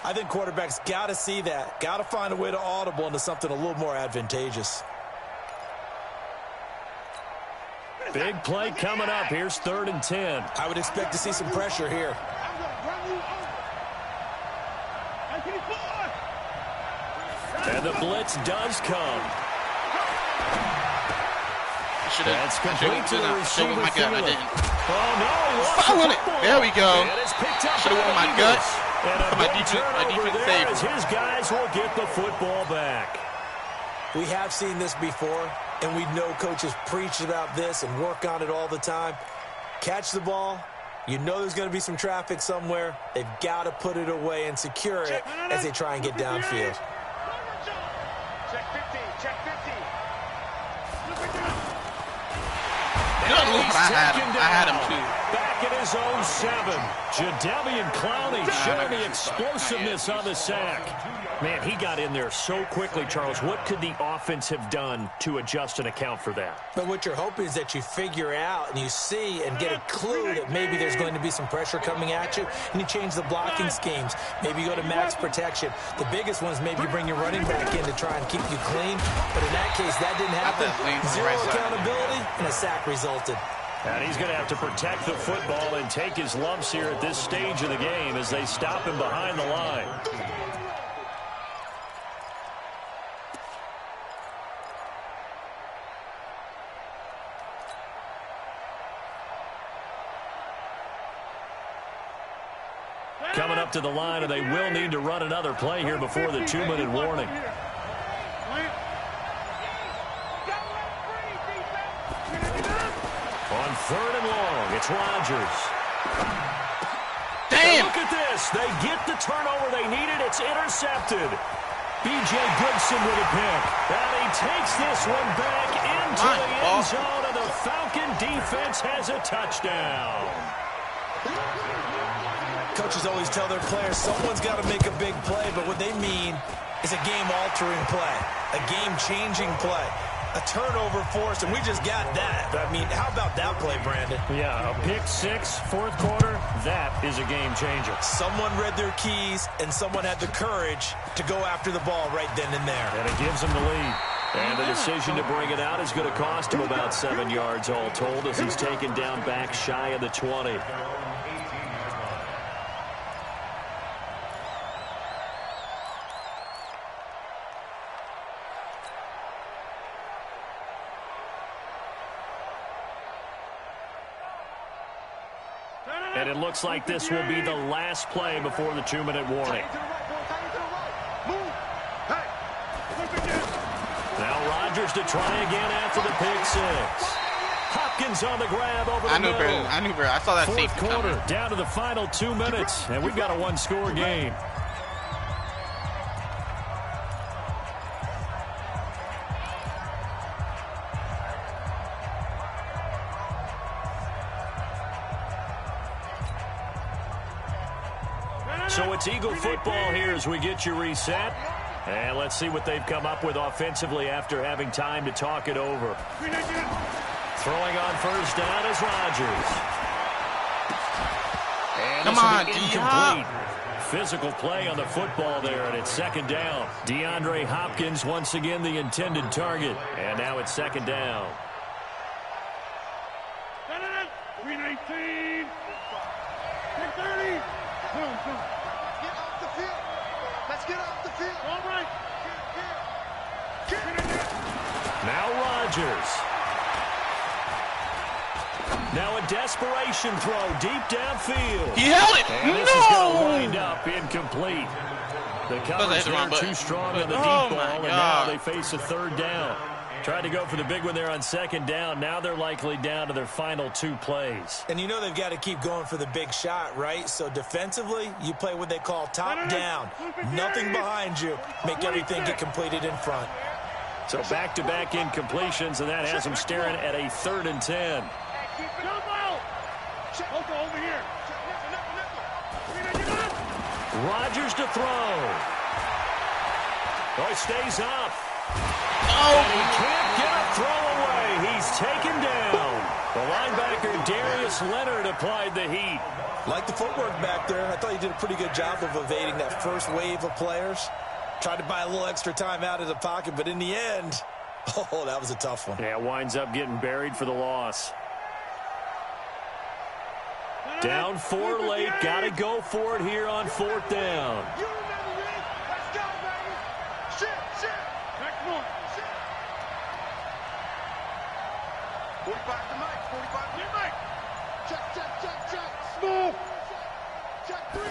S3: I think quarterbacks got to see that. Got to find a way to audible into something a little more advantageous.
S2: Big play coming up. Here's 3rd and 10.
S3: I would expect to see some pressure here.
S2: And the blitz does come. That's complete to the receiver.
S1: My gut, I didn't.
S2: Oh, no, he lost
S1: Following it. There we go.
S2: Should
S1: have won my gut.
S2: And
S1: My defense saved.
S2: as his guys will get the football back.
S3: We have seen this before, and we know coaches preach about this and work on it all the time. Catch the ball. You know there's going to be some traffic somewhere. They've got to put it away and secure it as they try and get downfield.
S4: Check 50. Check 50.
S1: I had him too.
S2: Back it his own 7. Jadeveon Clowney showing the explosiveness on the sack. Man, he got in there so quickly, Charles. What could the offense have done to adjust and account for that?
S3: But what you're hoping is that you figure out and you see and get a clue that maybe there's going to be some pressure coming at you, and you change the blocking schemes. Maybe you go to max protection. The biggest one is maybe bring your running back in to try and keep you clean. But in that case, that didn't happen. Zero accountability, and a sack resulted.
S2: And he's going to have to protect the football and take his lumps here at this stage of the game as they stop him behind the line. Coming up to the line, and they will need to run another play here before the 2-minute warning. On 3rd and long, it's Rodgers.
S1: Damn!
S2: And look at this. They get the turnover they needed. It's intercepted. B.J. Goodson with a pick. And he takes this one back into the end zone, and the Falcon defense has a touchdown.
S3: Coaches always tell their players someone's got to make a big play, but what they mean is a game-altering play, a game-changing play, a turnover forced, and we just got that. I mean, how about that play, Brandon?
S2: Yeah, a pick 6, 4th quarter, that is a game-changer.
S3: Someone read their keys, and someone had the courage to go after the ball right then and there.
S2: And it gives them the lead. And the decision to bring it out is going to cost him about 7 yards all told as he's taken down back shy of the 20. And it looks like this will be the last play before the 2-minute warning. Now Rodgers to try again after the pick 6. Hopkins on the grab over the middle.
S1: I knew, bro. I saw that safety
S2: quarter,
S1: coming.
S2: down to the final 2 minutes, and we've got a 1-score game. So it's Eagle football here as we get you reset. And let's see what they've come up with offensively after having time to talk it over. Throwing on 1st down is Rodgers. And
S1: Come on,
S2: incomplete. Physical play on the football there, and it's 2nd down. DeAndre Hopkins once again the intended target. And now it's 2nd down.
S4: 319. 330. Boom. Get off the field. Let's get off the field. All right.
S2: Now Rodgers. Now a desperation throw deep downfield.
S1: He held it.
S2: And this is going to wind up incomplete. The coverage there too strong on the deep ball, and now they face a 3rd down. Tried to go for the big one there on 2nd down. Now they're likely down to their final 2 plays.
S3: And you know they've got to keep going for the big shot, right? So defensively, you play what they call top down. Nothing behind you. Make everything get completed in front.
S2: So back-to-back incompletions, and that has them staring at a 3rd and 10. Rodgers to throw. Oh, he stays up. And he can't get a throw away. He's taken down. The linebacker, Darius Leonard, applied the heat.
S3: Like the footwork back there, I thought he did a pretty good job of evading that first wave of players. Tried to buy a little extra time out of the pocket, but in the end, oh, that was a tough one.
S2: Yeah, winds up getting buried for the loss. Down 4 late. Got to go for it here on 4th down.
S4: You remember me? Let's go, baby. Shit. Next one. 45 to Mike. 45 to Mike. Check. Small. Check 3.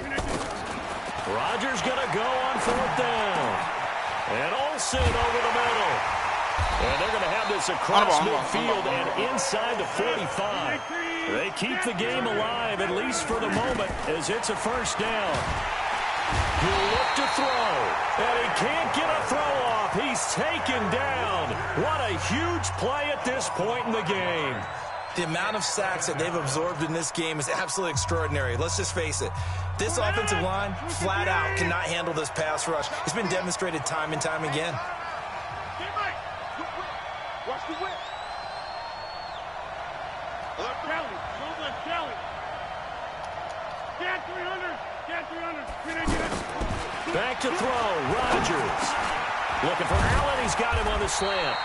S2: Rodgers going to go on 4th down. And Olsen over the middle. And they're going to have this across midfield and inside the 45. They keep the game alive, at least for the moment, as it's a 1st down. He'll look to throw, and he can't get a throw off. He's taken down. What a huge play at this point in the game.
S3: The amount of sacks that they've absorbed in this game is absolutely extraordinary. Let's just face it. This offensive line, flat out, cannot handle this pass rush. It's been demonstrated time and time again.
S4: Watch the whip. Kelly, don't let Kelly. Get 300. Get 300.
S2: Back to throw. Rodgers. Looking for Allen. He's got him on the slant.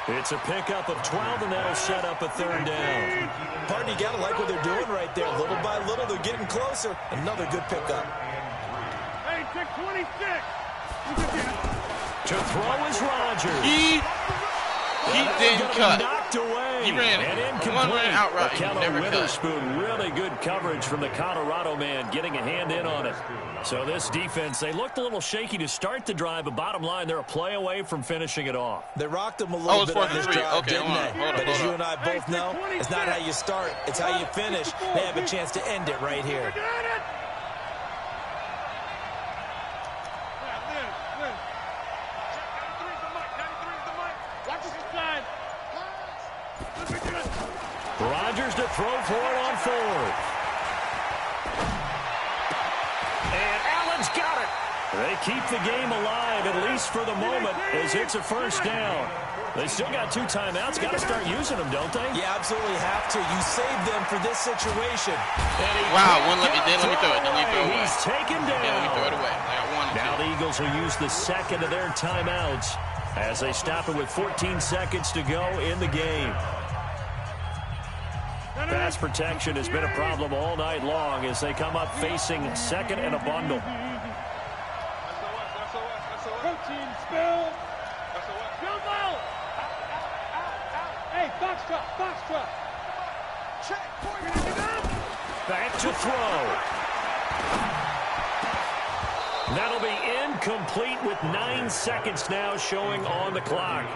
S2: It's a pickup of 12, and that'll set up a third down.
S3: Pardon, you got to like what they're doing right there. Little by little, they're getting closer. Another good pickup.
S4: Hey, check 26.
S2: To throw is Rodgers.
S1: He didn't cut.
S2: Knocked away.
S1: He ran
S2: and
S1: one ran outright.
S2: He
S1: never
S2: Witherspoon, really good coverage from the Colorado man, getting a hand in on it. So this defense, they looked a little shaky to start the drive, but bottom line, they're a play away from finishing it off.
S3: They rocked them a little bit on this drive,
S1: okay,
S3: didn't they? But as you and I both know, it's not how you start, it's how you finish. They have a chance to end it right here.
S2: Rodgers to throw for it on fourth. And Allen's got it. They keep the game alive, at least for the moment, as it's a first down. They still got 2 timeouts. Got to start using them, don't they?
S3: You absolutely have to. You save them for this situation.
S1: Wow, let me throw it.
S2: He's taken down.
S1: Yeah, let me throw it away. I got one.
S2: Now the Eagles will use the second of their timeouts as they stop it with 14 seconds to go in the game. Pass protection has been a problem all night long as they come up facing second and a bundle.
S4: Protein spill. Jumbo. Hey, box truck. Check.
S2: Back to throw. That'll be incomplete with 9 seconds now showing on the clock.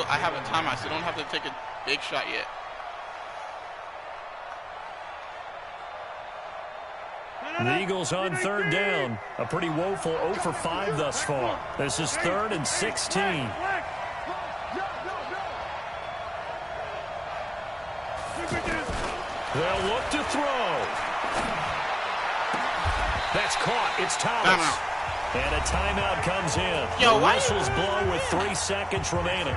S1: I have a time. I still don't have to take a big shot yet.
S2: The Eagles on third down. A pretty woeful 0 for 5 thus far. This is 3rd and 16. They'll look to throw. That's caught. It's Thomas. And a timeout comes in. The whistles blow with 3 seconds remaining.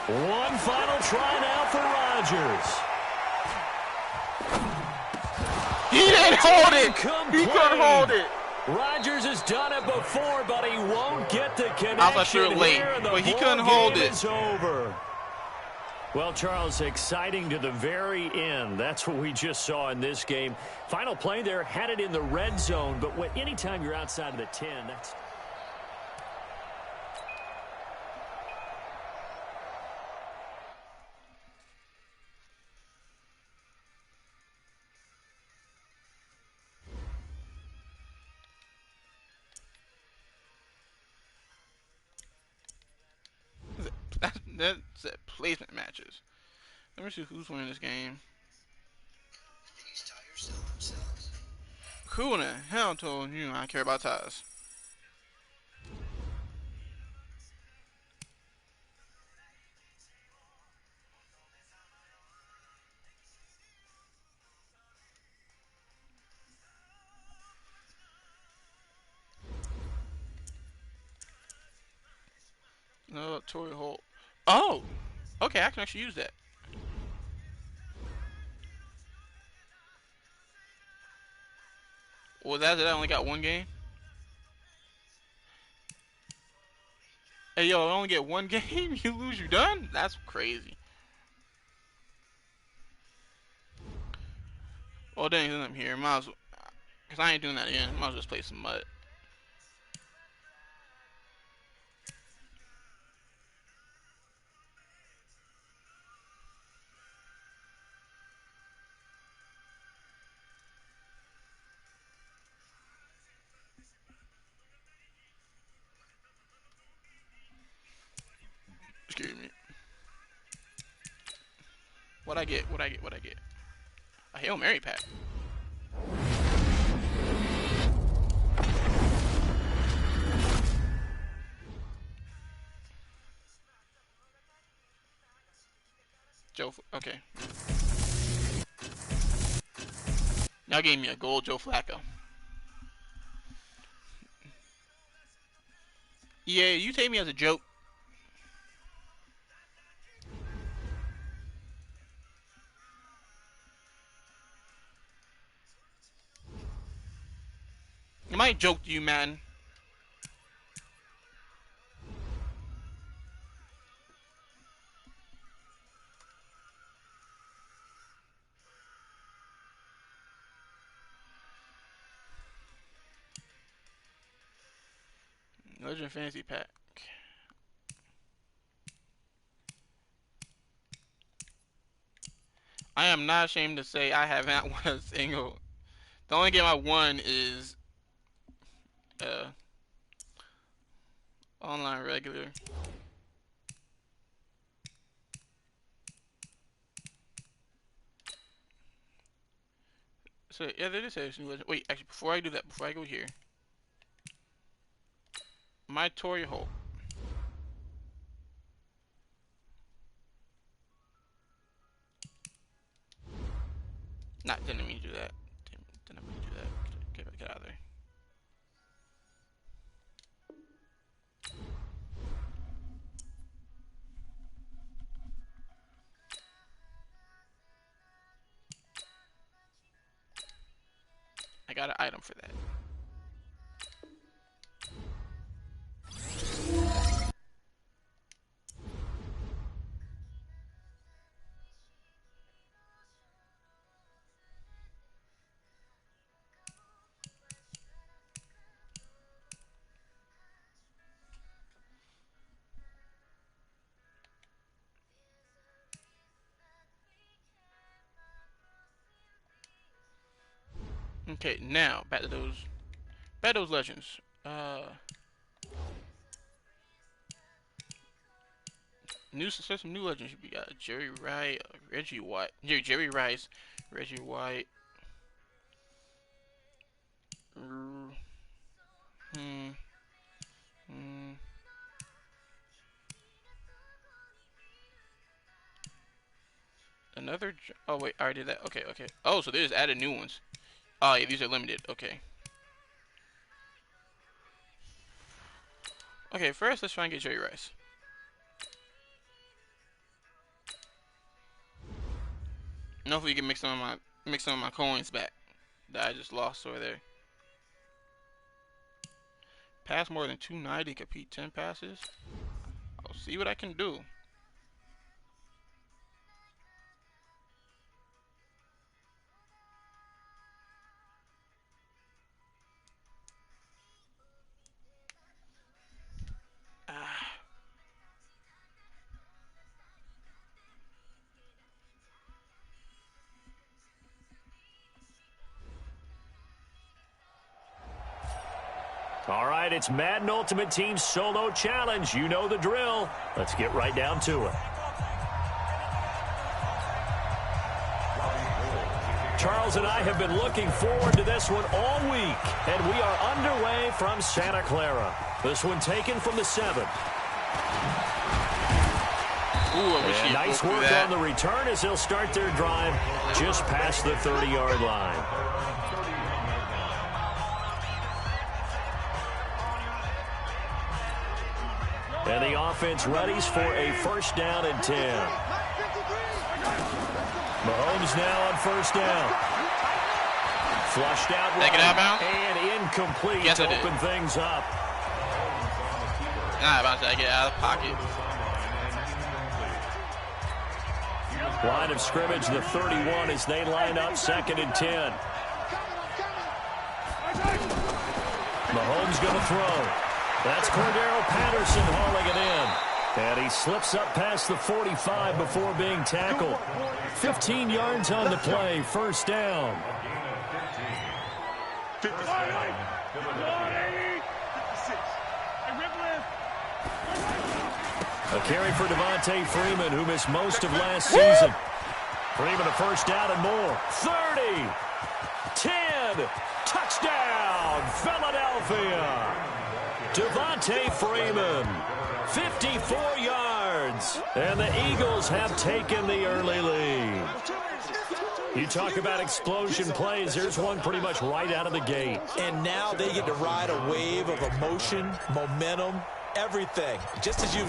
S2: One final try now for Rodgers.
S1: He didn't hold it. He couldn't hold it.
S2: Rodgers has done it before, but he won't get the connection.
S1: I was sure late, but he couldn't hold it.
S2: It's over. Well, Charles, exciting to the very end. That's what we just saw in this game. Final play there, had it in the red zone, but anytime you're outside of the 10, that's...
S1: That's placement matches. Let me see who's winning this game. Who in the hell told you I care about tires? No, Torrey Holt. Oh! Okay, I can actually use that. Was that I only got one game? Hey, yo, I only get one game? You lose, you done? That's crazy. Well, then I'm here. Might as well, cause I ain't doing that again. Might as well just play some MUT. Excuse me. What I get? What I get? What I get? A Hail Mary pack. Joe, okay. Y'all gave me a gold Joe Flacco. Yeah, you take me as a joke. I might joke to you, man. Legend Fantasy Pack. I am not ashamed to say I have not won a single. The only game I won is online regular. So yeah, there is a new legend. Wait, actually, before I do that, before I go here, my Tory Holt. Didn't mean to do that. Didn't mean to do that. Get out of there. I got an item for that. Okay, now back to those legends. Some new legends. We got Jerry Rice, Reggie White, Jerry Rice, Reggie White. Another. Oh wait, I already did that. Okay, okay. Oh, so they just added new ones. Oh yeah, these are limited. Okay. Okay, first let's try and get Jerry Rice. And hopefully you can mix some of my coins back that I just lost over there. Pass more than 290, compete 10 passes. I'll see what I can do.
S2: All right, it's Madden Ultimate Team Solo Challenge. You know the drill. Let's get right down to it. Charles and I have been looking forward to this one all week, and we are underway from Santa Clara. This one taken from the 7th.
S1: Ooh,
S2: nice work on the return as they'll start their drive just past the 30-yard line. And the offense readies for a first down and 10. Mahomes now on first down. Flushed out
S1: right
S2: and incomplete to open things up.
S1: Nah, about to get out of the pocket.
S2: Line of scrimmage, the 31, as they line up 2nd and 10. Mahomes going to throw. That's Cordero Patterson hauling it in. And he slips up past the 45 before being tackled. 15 yards on the play, 1st down. A carry for Devontae Freeman, who missed most of last season. Freeman a 1st down and more. 30, 10, touchdown, Philadelphia. Devontae Freeman, 54 yards. And the Eagles have taken the early lead. You talk about explosion plays. Here's one pretty much right out of the gate.
S3: And now they get to ride a wave of emotion, momentum, everything. Just as you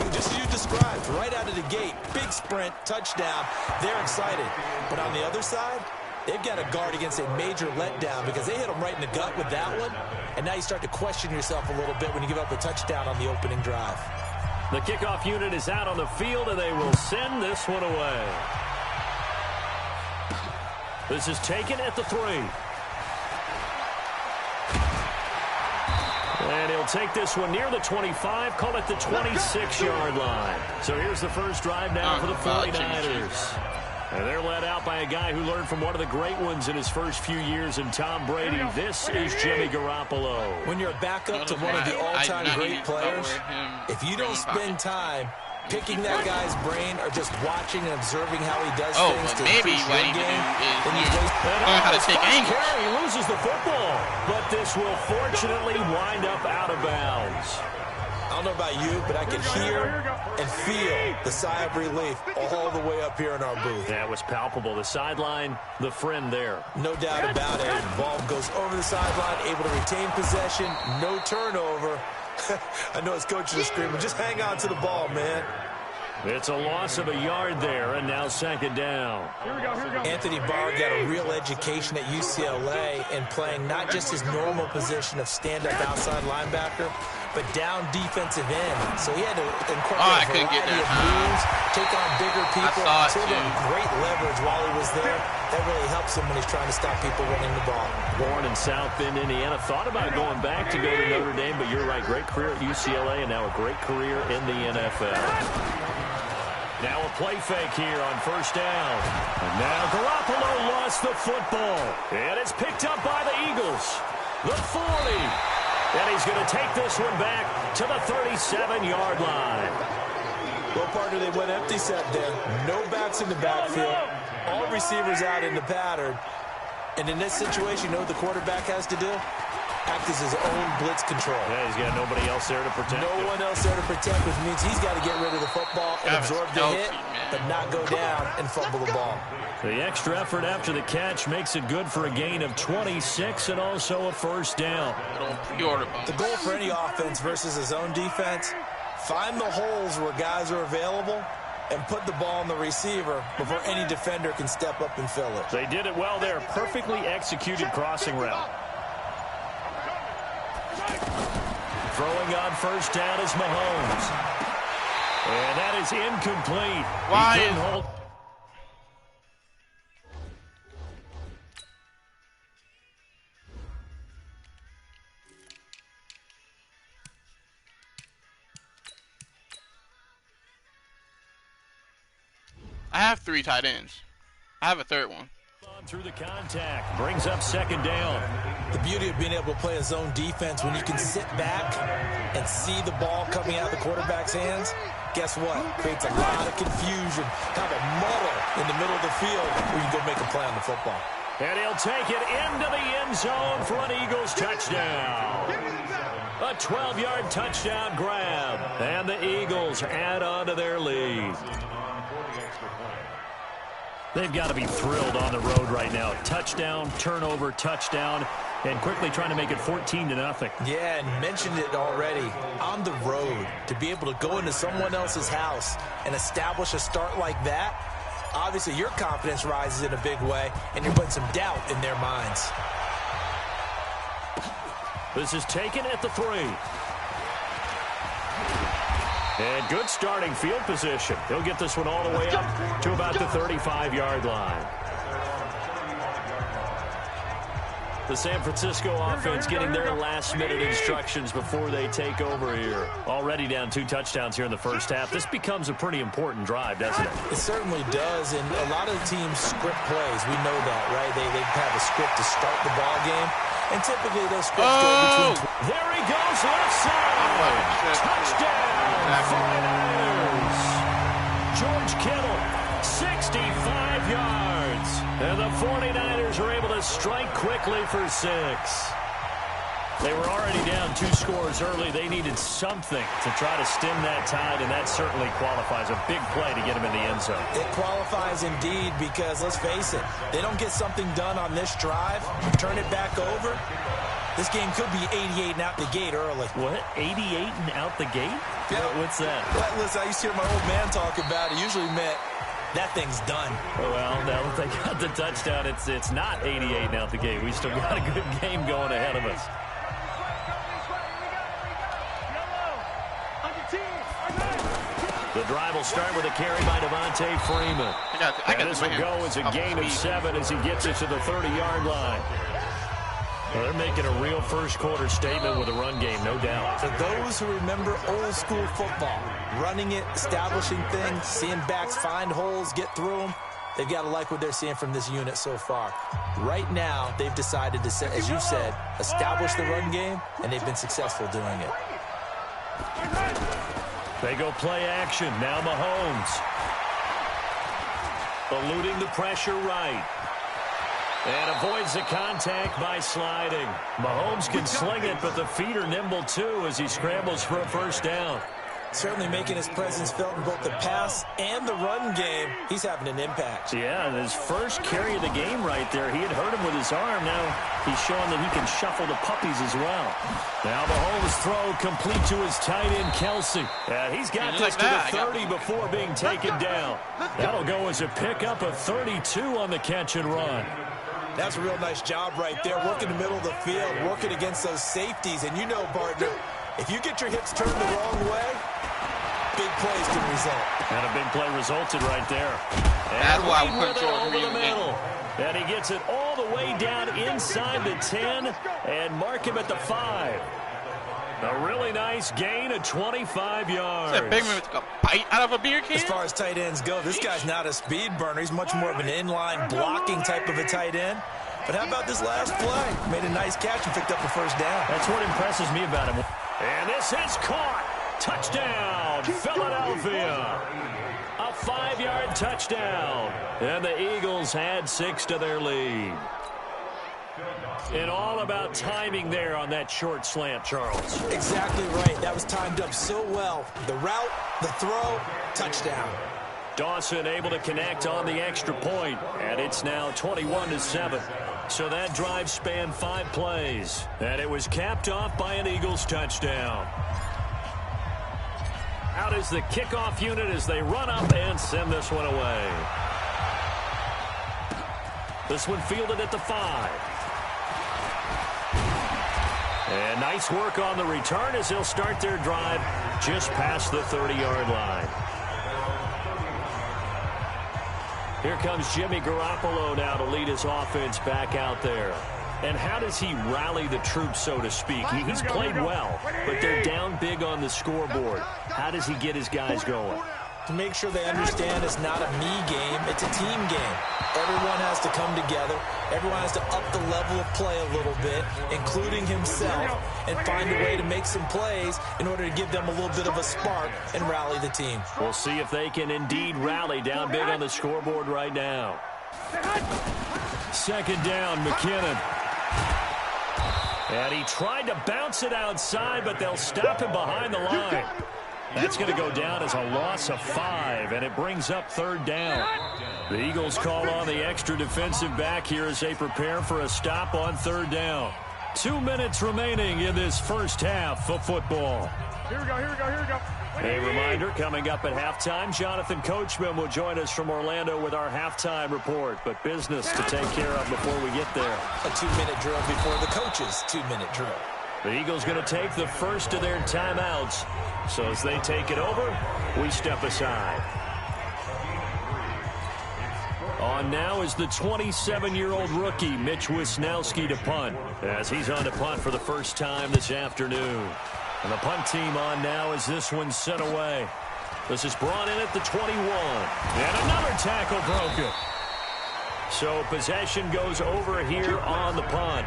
S3: described, right out of the gate. Big sprint, touchdown. They're excited. But on the other side, they've got to guard against a major letdown because they hit them right in the gut with that one. And now you start to question yourself a little bit when you give up a touchdown on the opening drive.
S2: The kickoff unit is out on the field, and they will send this one away. This is taken at the 3. And he'll take this one near the 25, call it the 26-yard line. So here's the first drive now for the 49ers. And they're led out by a guy who learned from one of the great ones in his first few years in Tom Brady. This is Jimmy Garoppolo.
S3: When you're a backup to one of the all-time great players, if you don't spend time picking that guy's brain or just watching and observing how he does things to
S1: maybe what
S3: your
S1: he
S3: game,
S1: do is learn how to take angles.
S2: He loses the football, but this will fortunately wind up out of bounds.
S3: I don't know about you, but I can hear and feel the sigh of relief all the way up here in our booth.
S2: That was palpable. The sideline, the friend there.
S3: No doubt about it. Ball goes over the sideline, able to retain possession, no turnover. I know his coaches are screaming, just hang on to the ball, man.
S2: It's a loss of a yard there, and now 2nd down.
S3: Anthony Barr got a real education at UCLA in playing not just his normal position of stand-up outside linebacker, but down defensive end. So he had to incorporate a variety of moves, take on bigger people. So he had great leverage while he was there. That really helps him when he's trying to stop people running the ball.
S2: Born in South Bend, Indiana. Thought about going back to go to Notre Dame, but you're right. Great career at UCLA and now a great career in the NFL. Now a play fake here on 1st down. And now Garoppolo lost the football. And it's picked up by the Eagles. The 40. And he's going to take this one back to the 37-yard line.
S3: Well, partner, they went empty set there. No backs in the backfield. All receivers out in the pattern. And in this situation, you know what the quarterback has to do? Act as his own blitz control.
S2: Yeah, he's got nobody else there to protect him.
S3: No one else there to protect, which means he's got to get rid of the football and absorb the hit, but not go down and fumble the ball.
S2: The extra effort after the catch makes it good for a gain of 26 and also a 1st down.
S3: The goal for any offense versus his own defense, find the holes where guys are available and put the ball on the receiver before any defender can step up and fill it.
S2: They did it well there. Perfectly executed crossing route. Throwing on 1st down is Mahomes. And that is incomplete.
S1: Why is... I have 3 tight ends. I have a 3rd one.
S2: Through the contact, brings up 2nd down.
S3: The beauty of being able to play a zone defense when you can sit back and see the ball coming out of the quarterback's hands, guess what? Creates a lot of confusion, kind of a muddle in the middle of the field where you can go make a play on the football.
S2: And he'll take it into the end zone for an Eagles touchdown. A 12-yard touchdown grab, and the Eagles add on to their lead. They've got to be thrilled on the road right now. Touchdown, turnover, touchdown, and quickly trying to make it 14-0.
S3: Yeah, and mentioned it already. On the road, to be able to go into someone else's house and establish a start like that, obviously your confidence rises in a big way, and you're putting some doubt in their minds.
S2: This is taken at the 3. And good starting field position. He'll get this one all the way up to about the 35-yard line. The San Francisco offense getting their last-minute instructions before they take over here. Already down 2 touchdowns here in the first half. This becomes a pretty important drive, doesn't it?
S3: It certainly does, and a lot of teams script plays. We know that, right? They have a script to start the ball game, and typically those scripts go between...
S2: There he goes, left side! Touchdown! 49ers! George Kittle, 65 yards. And the 49ers are able to strike quickly for 6. They were already down 2 scores early. They needed something to try to stem that tide, and that certainly qualifies. A big play to get them in the end zone.
S3: It qualifies indeed because, let's face it, they don't get something done on this drive, turn it back over. This game could be 88 and out the gate early.
S2: What? 88 and out the gate?
S3: Yeah.
S2: What's that?
S3: Listen, I used to hear my old man talk about it. Usually meant that thing's done.
S2: Well, now that they got the touchdown, it's not 88 and out the gate. We still got a good game going ahead of us. The drive will start with a carry by Devontae Freeman. And this will go as a gain of 7 as he gets it to the 30-yard line. Well, they're making a real first-quarter statement with a run game, no doubt.
S3: For those who remember old-school football, running it, establishing things, seeing backs find holes, get through them, they've got to like what they're seeing from this unit so far. Right now, they've decided to, as you said, establish the run game, and they've been successful doing it.
S2: They go play action. Now Mahomes. Eluding the pressure right. And avoids the contact by sliding. Mahomes can sling it, but the feet are nimble too as he scrambles for a first down.
S3: Certainly making his presence felt in both the pass and the run game. He's having an impact.
S2: Yeah, his first carry of the game right there. He had hurt him with his arm. Now he's showing that he can shuffle the puppies as well. Now Mahomes' throw complete to his tight end, Kelsey. He's got this to the 30 before being taken down. That'll go as a pickup of 32 on the catch and run.
S3: That's a real nice job right there, working the middle of the field, working against those safeties. And you know, partner, if you get your hips turned the wrong way, big plays can result.
S2: And a big play resulted right there.
S1: That's why I
S2: put it over the middle. And he gets it all the way down inside the 10 and mark him at the 5. A really nice gain of 25 yards.
S1: That big man took a bite out of a beer can?
S3: As far as tight ends go, this guy's not a speed burner. He's much more of an inline blocking type of a tight end. But how about this last play? Made a nice catch and picked up a first down.
S2: That's what impresses me about him. And this is caught. Touchdown, Philadelphia. A 5-yard touchdown. And the Eagles add 6 to their lead. And all about timing there on that short slant, Charles.
S3: Exactly right. That was timed up so well. The route, the throw, touchdown.
S2: Dawson able to connect on the extra point, and it's now 21-7. So that drive spanned 5 plays, and it was capped off by an Eagles touchdown. Out is the kickoff unit as they run up and send this one away. This one fielded at the 5. And nice work on the return as they'll start their drive just past the 30-yard line. Here comes Jimmy Garoppolo now to lead his offense back out there. And how does he rally the troops, so to speak? He's played well, but they're down big on the scoreboard. How does he get his guys going?
S3: To make sure they understand it's not a me game, it's a team game. Everyone has to come together. Everyone has to up the level of play a little bit, including himself, and find a way to make some plays in order to give them a little bit of a spark and rally the team.
S2: We'll see if they can indeed rally down big on the scoreboard right now. Second down, McKinnon. And he tried to bounce it outside, but they'll stop him behind the line. That's going to go down as a loss of 5, and it brings up third down. The Eagles call on the extra defensive back here as they prepare for a stop on third down. 2 minutes remaining in this first half of football.
S4: Here we go, here we go, here we go.
S2: A reminder, coming up at halftime, Jonathan Coachman will join us from Orlando with our halftime report. But business to take care of before we get there.
S3: A 2-minute drill before the coach's 2-minute drill.
S2: The Eagles going to take the first of their timeouts. So as they take it over, we step aside. On now is the 27-year-old rookie, Mitch Wisnowski, to punt, as he's on to punt for the first time this afternoon. And the punt team on now as this one's sent away. This is brought in at the 21. And another tackle broken. So possession goes over here on the punt.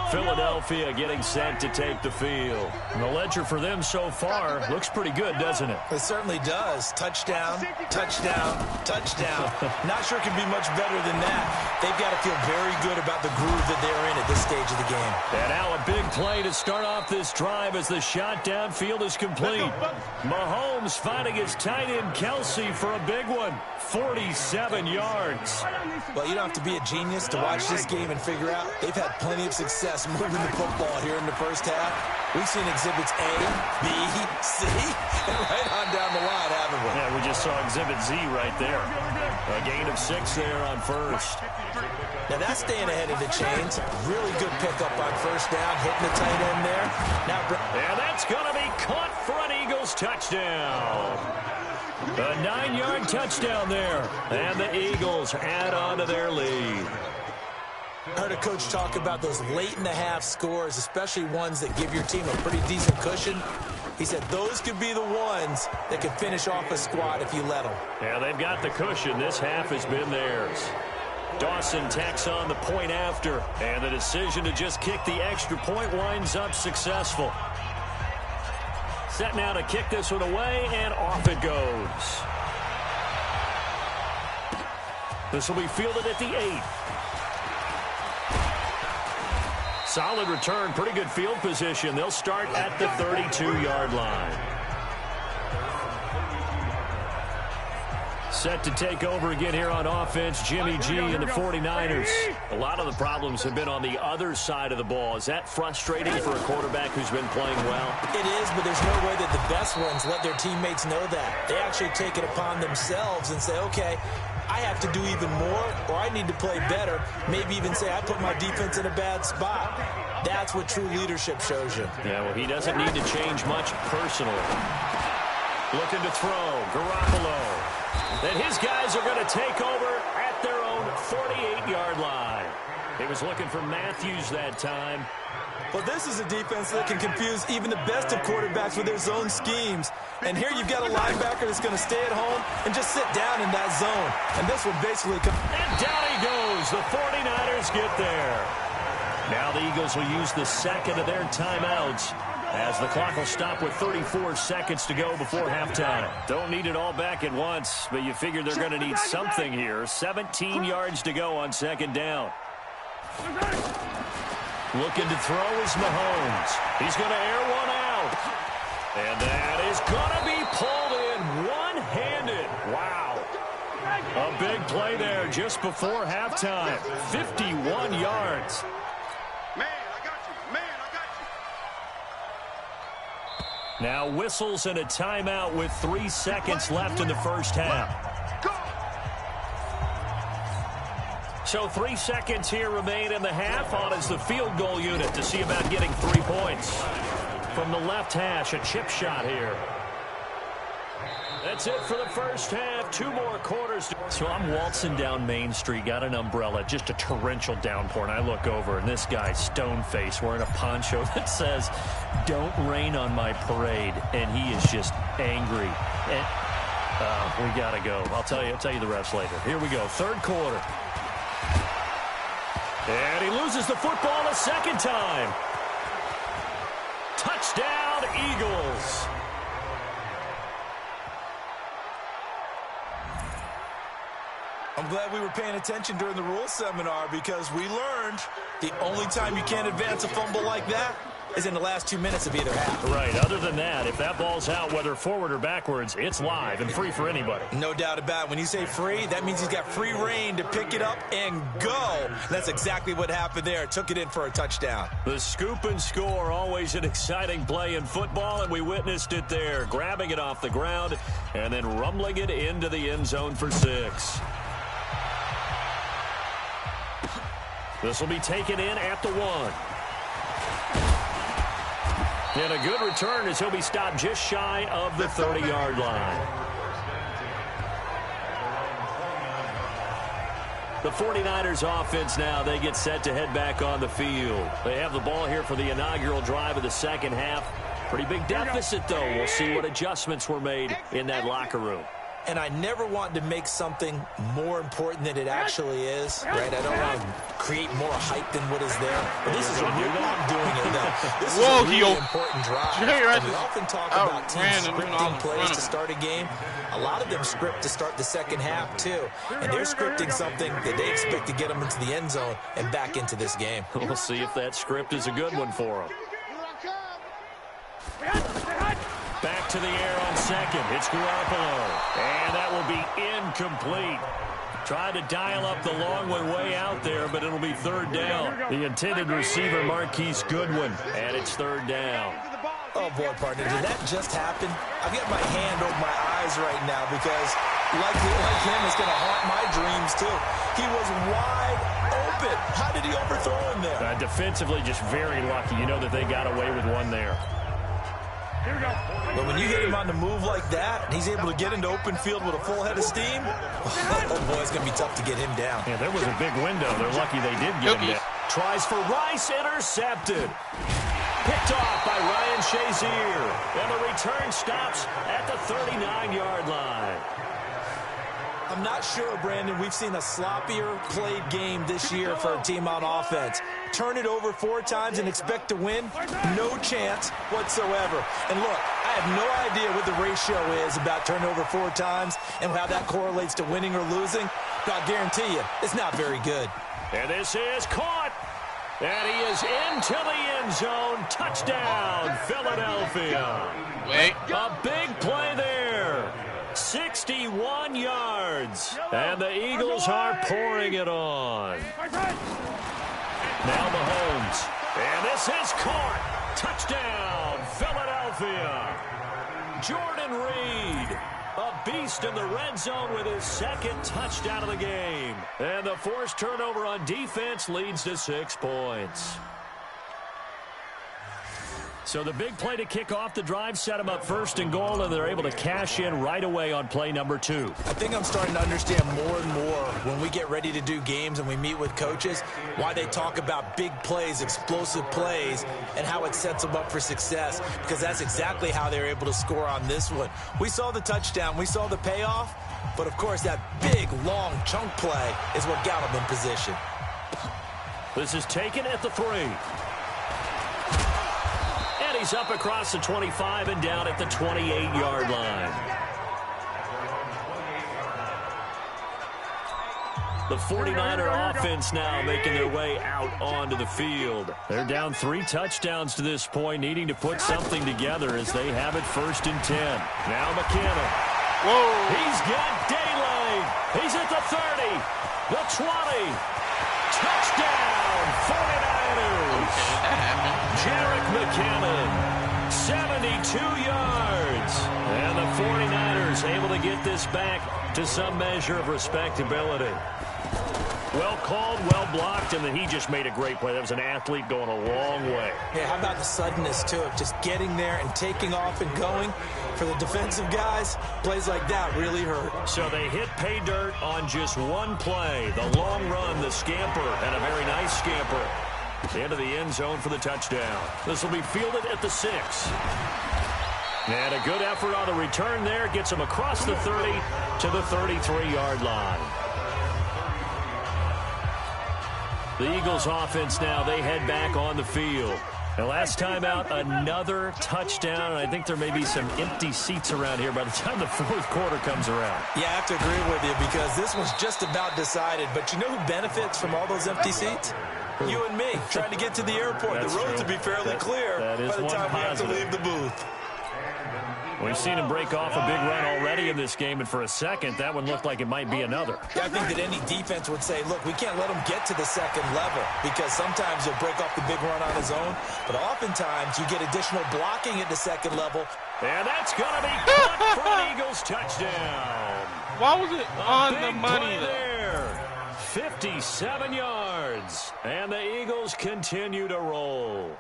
S2: Philadelphia getting set to take the field. And the ledger for them so far looks pretty good, doesn't it?
S3: It certainly does. Touchdown, touchdown, touchdown. Not sure it can be much better than that. They've got to feel very good about the groove that they're in at this stage of the game.
S2: And now a big play to start off this drive as the shot downfield is complete. Mahomes finding his tight end Kelsey for a big one. 47 yards.
S3: Well, you don't have to be a genius to watch this game and figure out they've had plenty of success moving the football here in the first half. We've seen exhibits A, B, C, and right on down the line, haven't we?
S2: Yeah, we just saw exhibit Z right there. A gain of 6 there on first.
S3: Now that's staying ahead of the chains. Really good pickup on first down, hitting the tight end there. Now,
S2: and that's going to be caught for an Eagles touchdown. A 9-yard touchdown there. And the Eagles add on to their lead.
S3: I heard a coach talk about those late-in-the-half scores, especially ones that give your team a pretty decent cushion. He said those could be the ones that could finish off a squad if you let them.
S2: Yeah, they've got the cushion. This half has been theirs. Dawson tacks on the point after, and the decision to just kick the extra point winds up successful. Set now to kick this one away, and off it goes. This will be fielded at the 8. Solid return, pretty good field position. They'll start at the 32-yard line. Set to take over again here on offense, Jimmy G and the 49ers. A lot of the problems have been on the other side of the ball. Is that frustrating for a quarterback who's been playing well?
S3: It is, but there's no way that the best ones let their teammates know that. They actually take it upon themselves and say, okay, I have to do even more, or I need to play better. Maybe even say I put my defense in a bad spot. That's what true leadership shows you.
S2: Yeah, well, he doesn't need to change much personally. Looking to throw, Garoppolo. Then his guys are going to take over at their own 48-yard line. He was looking for Matthews that time.
S3: Well, this is a defense that can confuse even the best of quarterbacks with their zone schemes. And here you've got a linebacker that's going to stay at home and just sit down in that zone. And this one basically comes.
S2: And down he goes. The 49ers get there. Now the Eagles will use the second of their timeouts as the clock will stop with 34 seconds to go before halftime. Don't need it all back at once, but you figure they're going to need something here. 17 yards to go on second down. Looking to throw is Mahomes. He's going to air one out. And that is going to be pulled in one-handed. Wow. A big play there just before halftime. 51 yards. Now whistles and a timeout with 3 seconds left in the first half. So 3 seconds here remain in the half. On is the field goal unit to see about getting 3 points. From the left hash, a chip shot here. That's it for the first half. 2 more quarters. So I'm waltzing down Main Street, got an umbrella, just a torrential downpour, and I look over, and this guy, stone-faced, wearing a poncho that says, "Don't rain on my parade," and he is just angry. And we got to go. I'll tell you the rest later. Here we go, third quarter. And he loses the football a second time. Touchdown, Eagles.
S3: I'm glad we were paying attention during the rules seminar because we learned the only time you can't advance a fumble like that is in the last 2 minutes of either half.
S2: Right. Other than that, if that ball's out, whether forward or backwards, it's live and free for anybody.
S3: No doubt about it. When you say free, that means he's got free reign to pick it up and go. That's exactly what happened there. Took it in for a touchdown.
S2: The scoop and score, always an exciting play in football, and we witnessed it there. Grabbing it off the ground and then rumbling it into the end zone for 6. This will be taken in at the 1. And a good return as he'll be stopped just shy of the 30-yard line. The 49ers offense now, they get set to head back on the field. They have the ball here for the inaugural drive of the second half. Pretty big deficit, though. We'll see what adjustments were made in that locker room.
S3: And I never want to make something more important than it actually is, right? I don't want to create more hype than what is there. But this is a real I'm doing it, though. This is a really important drive. And we often talk about teams scripting plays to start a game. A lot of them script to start the second half, too. And they're scripting something that they expect to get them into the end zone and back into this game.
S2: We'll see if that script is a good one for them. Back to the air on second. It's Garoppolo. And that will be incomplete. Tried to dial up the long one way out there, but it'll be third down. The intended receiver, Marquise Goodwin, and it's third down.
S3: Oh, boy, partner, did that just happen? I've got my hand over my eyes right now because, like him, it's going to haunt my dreams, too. He was wide open. How did he overthrow him there?
S2: Defensively, just very lucky. You know that they got away with one there.
S3: But when you hit him on the move like that, and he's able to get into open field with a full head of steam, oh boy, it's going to be tough to get him down.
S2: Yeah, there was a big window. They're lucky they did get him down. Tries for Rice, intercepted. Picked off by Ryan Shazier. And the return stops at the 39-yard line.
S3: I'm not sure, Brandon, we've seen a sloppier played game this year for a team on offense. Turn it over 4 times and expect to win? No chance whatsoever. And look, I have no idea what the ratio is about turning over 4 times and how that correlates to winning or losing. But I'll guarantee you, it's not very good.
S2: And this is caught. And he is into the end zone. Touchdown, Philadelphia.
S1: Wait.
S2: A big play there. 61 yards. And the Eagles are pouring it on. Now Mahomes. And this is caught. Touchdown, Philadelphia. Jordan Reed, a beast in the red zone with his second touchdown of the game. And the forced turnover on defense leads to 6 points. So the big play to kick off the drive set them up first and goal, and they're able to cash in right away on play number 2.
S3: I think I'm starting to understand more and more when we get ready to do games and we meet with coaches why they talk about big plays, explosive plays, and how it sets them up for success, because that's exactly how they're able to score on this one. We saw the touchdown. We saw the payoff. But, of course, that big, long chunk play is what got them in position.
S2: This is taken at the 3. And he's up across the 25 and down at the 28-yard line. The 49er offense now making their way out onto the field. They're down 3 touchdowns to this point, needing to put something together as they have it 1st and 10. Now McKinnon.
S1: Whoa.
S2: He's got daylight. He's at the 30, the 20. Touchdown, 49ers. Jerick McKinnon, 72 yards. And the 49ers able to get this back to some measure of respectability. Well called, well blocked, and then he just made a great play. That was an athlete going a long way.
S3: Yeah, how about the suddenness to it? Just getting there and taking off and going. For the defensive guys, plays like that really hurt.
S2: So they hit pay dirt on just one play. The long run, the scamper, and a very nice scamper into the end zone for the touchdown. This will be fielded at the 6. And a good effort on the return there. Gets him across the 30 to the 33-yard line. The Eagles offense now, they head back on the field. And last time out, another touchdown. And I think there may be some empty seats around here by the time the 4th quarter comes around.
S3: Yeah, I have to agree with you because this one's just about decided. But you know who benefits from all those empty seats? You and me, trying to get to the airport. The roads will be fairly clear by the time we have to leave the booth.
S2: We've seen him break off a big run already in this game, and for a second, that one looked like it might be another.
S3: Yeah, I think that any defense would say, look, we can't let him get to the second level because sometimes he'll break off the big run on his own, but oftentimes you get additional blocking at the second level.
S2: And that's going to be caught for an Eagles touchdown.
S1: Why was it on the money
S2: there? 57 yards. yards. And the Eagles continue to roll.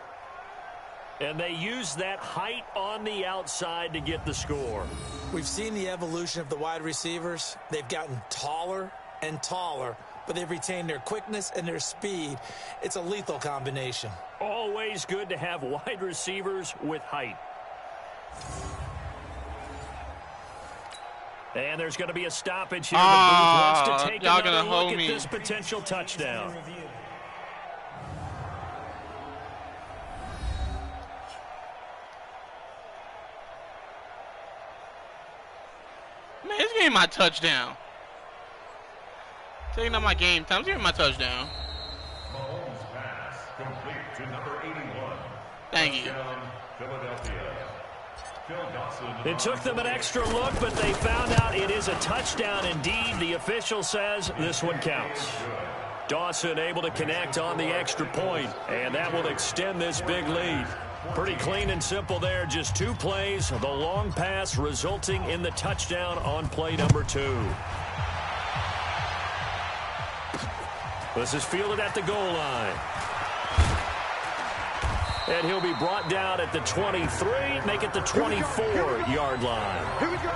S2: And they use that height on the outside to get the score.
S3: We've seen the evolution of the wide receivers. They've gotten taller and taller, but they've retained their quickness and their speed. It's a lethal combination.
S2: Always good to have wide receivers with height. And there's going to be a stoppage here. The booth wants to take another look at this potential touchdown.
S1: Man, this game my touchdown. Taking up my game time. This game my touchdown.
S5: Mahomes pass complete to number 81.
S1: Thank you.
S5: Philadelphia.
S2: It took them an extra look, but they found out it is a touchdown indeed. The official says this one counts. Dawson able to connect on the extra point, and that will extend this big lead. Pretty clean and simple there. Just 2 plays. The long pass resulting in the touchdown on play number 2. This is fielded at the goal line. And he'll be brought down at the 23, make it the 24-yard line.
S4: Here we go.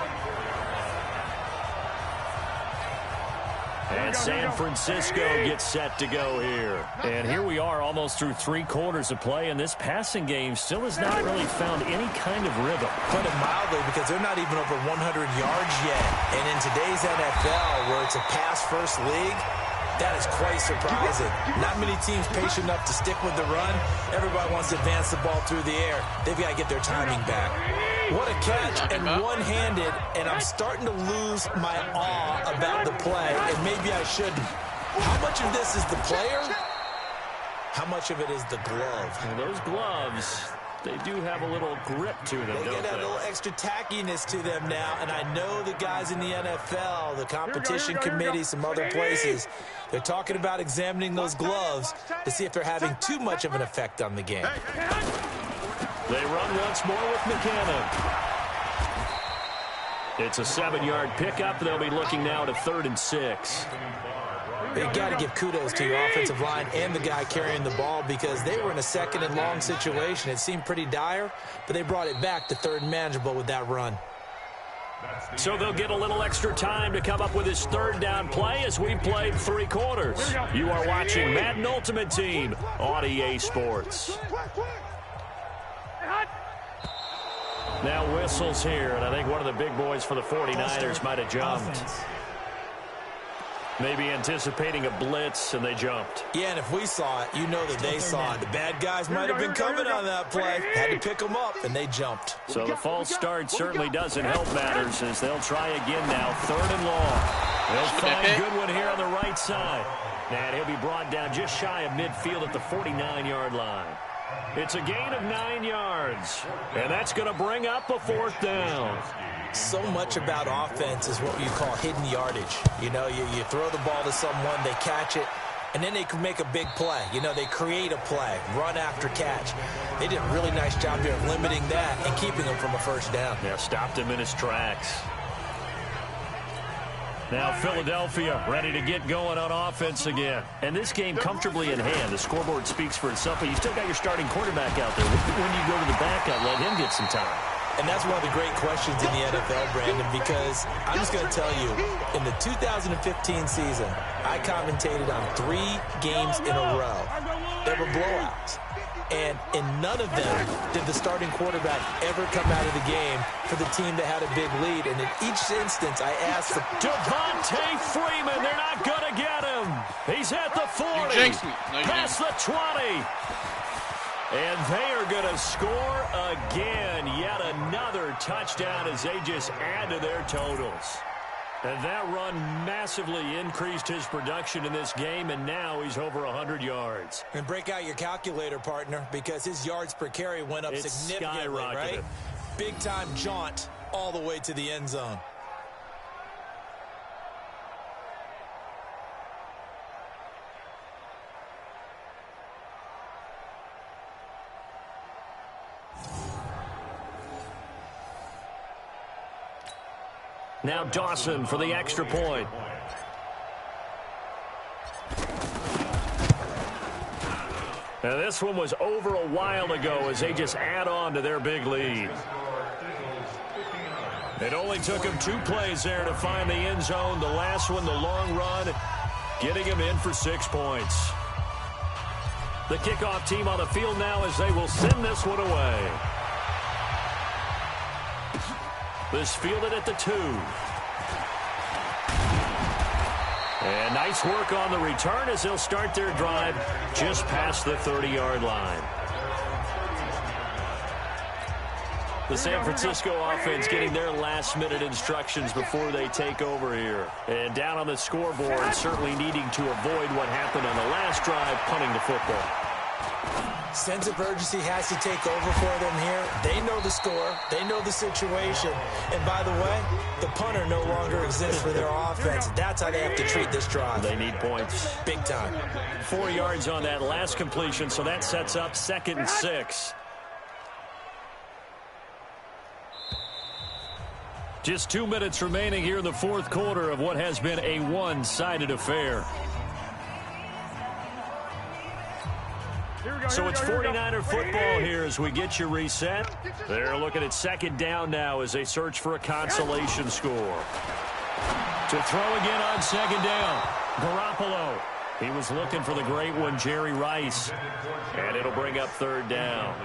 S2: And San Francisco gets set to go here. And here we are almost through 3 quarters of play, and this passing game still has not really found any kind of rhythm.
S3: Put it mildly, because they're not even over 100 yards yet. And in today's NFL, where it's a pass-first league, that is quite surprising. Not many teams patient enough to stick with the run. Everybody wants to advance the ball through the air. They've got to get their timing back. What a catch, and one-handed, and I'm starting to lose my awe about the play, and maybe I shouldn't. How much of this is the player? How much of it is the glove?
S2: Well, those gloves, they do have a little grip to them,
S3: They
S2: don't
S3: get a
S2: they?
S3: little extra tackiness to them now, and I know the guys in the NFL, the competition committee, some other places, they're talking about examining those gloves to see if they're having too much of an effect on the game.
S2: They run once more with McKinnon. It's a 7-yard pickup. They'll be looking now to 3rd and 6.
S3: You got to give kudos to your offensive line and the guy carrying the ball, because they were in a 2nd and long situation. It seemed pretty dire, but they brought it back to 3rd and manageable with that run.
S2: So they'll get a little extra time to come up with his 3rd down play as we played 3 quarters. You are watching Madden Ultimate Team on EA Sports. Now whistles here, and I think one of the big boys for the 49ers might have jumped. Maybe anticipating a blitz, and they jumped.
S3: Yeah, and if we saw it, you know that they saw it. The bad guys might have been coming on that play. Had to pick them up, and they jumped.
S2: So the false start certainly doesn't help matters, as they'll try again now. 3rd and long. They'll find Goodwin here on the right side. And he'll be brought down just shy of midfield at the 49-yard line. It's a gain of 9 yards, and that's going to bring up a 4th down.
S3: So much about offense is what you call hidden yardage. You know, you throw the ball to someone, they catch it, and then they can make a big play. You know, they create a play, run after catch. They did a really nice job here of limiting that and keeping him from a 1st down.
S2: Yeah, stopped him in his tracks. Now Philadelphia ready to get going on offense again. And this game comfortably in hand. The scoreboard speaks for itself, but you still got your starting quarterback out there. When you go to the backup, let him get some time.
S3: And that's one of the great questions in the NFL, Brandon, because I'm just going to tell you, in the 2015 season, I commentated on 3 games in a row. They were blowouts. And in none of them did the starting quarterback ever come out of the game for the team that had a big lead. And in each instance, I asked the...
S2: Devontae Freeman, they're not going to get him. He's at the 40. Past the 20. And they are going to score again. Yet another touchdown as they just add to their totals. And that run massively increased his production in this game, and now he's over 100 yards.
S3: And break out your calculator, partner, because his yards per carry went up significantly, right? Big-time jaunt all the way to the end zone.
S2: Now Dawson for the extra point. Now, this one was over a while ago as they just add on to their big lead. It only took him 2 plays there to find the end zone. The last one, the long run, getting him in for 6 points. The kickoff team on the field now as they will send this one away. This fielded at the 2. And nice work on the return as they'll start their drive just past the 30-yard line. The San Francisco offense getting their last-minute instructions before they take over here. And down on the scoreboard, certainly needing to avoid what happened on the last drive, punting the football.
S3: Sense of urgency has to take over for them here. They know the score. They know the situation. And by the way, the punter no longer exists for their offense. That's how they have to treat this drive.
S2: They need points.
S3: Big time.
S2: 4 yards on that last completion, so that sets up 2nd and 6. Just 2 minutes remaining here in the 4th quarter of what has been a one-sided affair. So it's 49er football here as we get you reset. They're looking at 2nd down now as they search for a consolation score. To throw again on 2nd down, Garoppolo. He was looking for the great one, Jerry Rice. And it'll bring up 3rd down.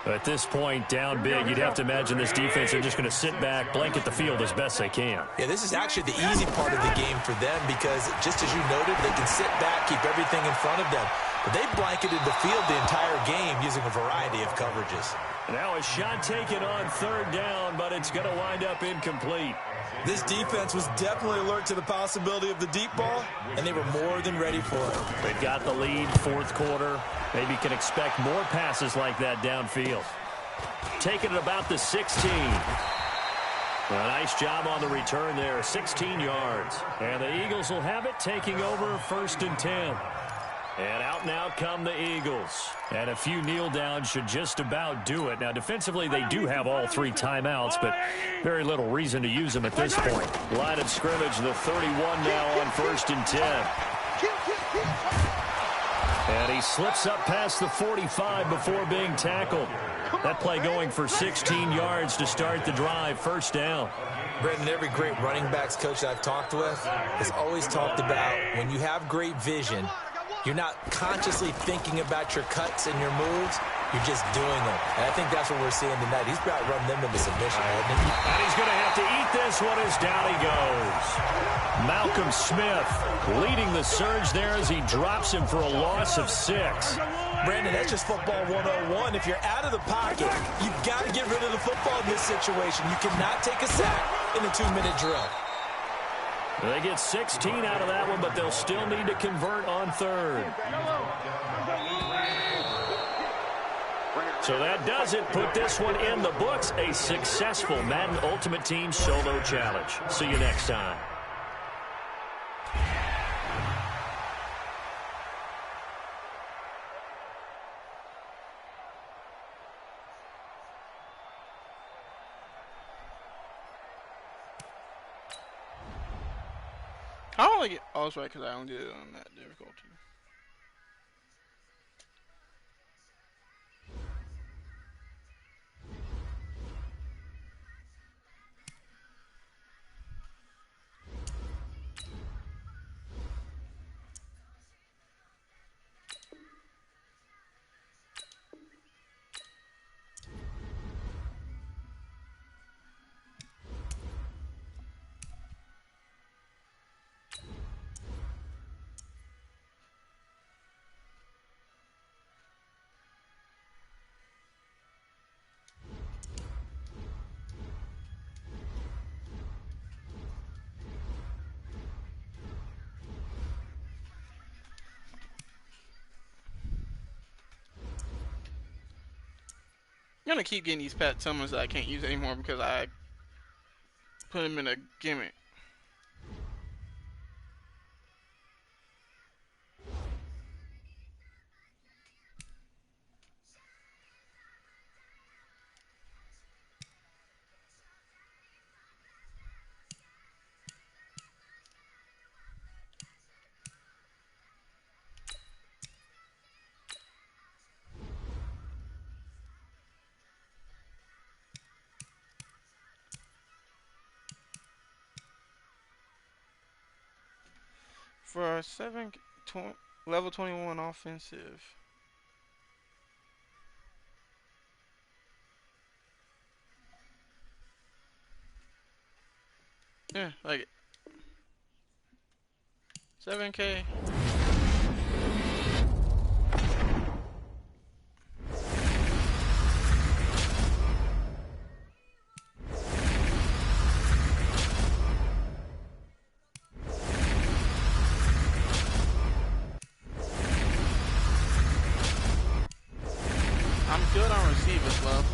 S2: At this point, down big, you'd have to imagine this defense are just going to sit back, blanket the field as best they can.
S3: Yeah, this is actually the easy part of the game for them because, just as you noted, they can sit back, keep everything in front of them. But they blanketed the field the entire game using a variety of coverages.
S2: Now a shot taken on 3rd down, but it's going to wind up incomplete.
S3: This defense was definitely alert to the possibility of the deep ball, and they were more than ready for it.
S2: They've got the lead, 4th quarter. Maybe can expect more passes like that downfield. Taking it about the 16. A nice job on the return there, 16 yards. And the Eagles will have it, taking over 1st and 10. And out now come the Eagles. And a few kneel downs should just about do it. Now, defensively, they do have all 3 timeouts, but very little reason to use them at this point. Line of scrimmage, the 31 now on 1st and 10. And he slips up past the 45 before being tackled. That play going for 16 yards to start the drive, 1st down.
S3: Brendan, every great running backs coach I've talked with has always talked about when you have great vision, you're not consciously thinking about your cuts and your moves. You're just doing them. And I think that's what we're seeing tonight. He's about to run them into submission, hasn't he?
S2: And he's going to have to eat this one as down he goes. Malcolm Smith leading the surge there as he drops him for a loss of 6.
S3: Brandon, that's just football 101. If you're out of the pocket, you've got to get rid of the football in this situation. You cannot take a sack in a 2-minute drill.
S2: They get 16 out of that one, but they'll still need to convert on 3rd. So that does it. Put this one in the books. A successful Madden Ultimate Team Solo Challenge. See you next time.
S1: I don't like it. Oh, that's right, because I only did it on that difficulty. I'm gonna keep getting these Pat summons that I can't use anymore because I put them in a gimmick. For a level 21 offensive. Yeah, like it. 7K. I'm good on receivers, love.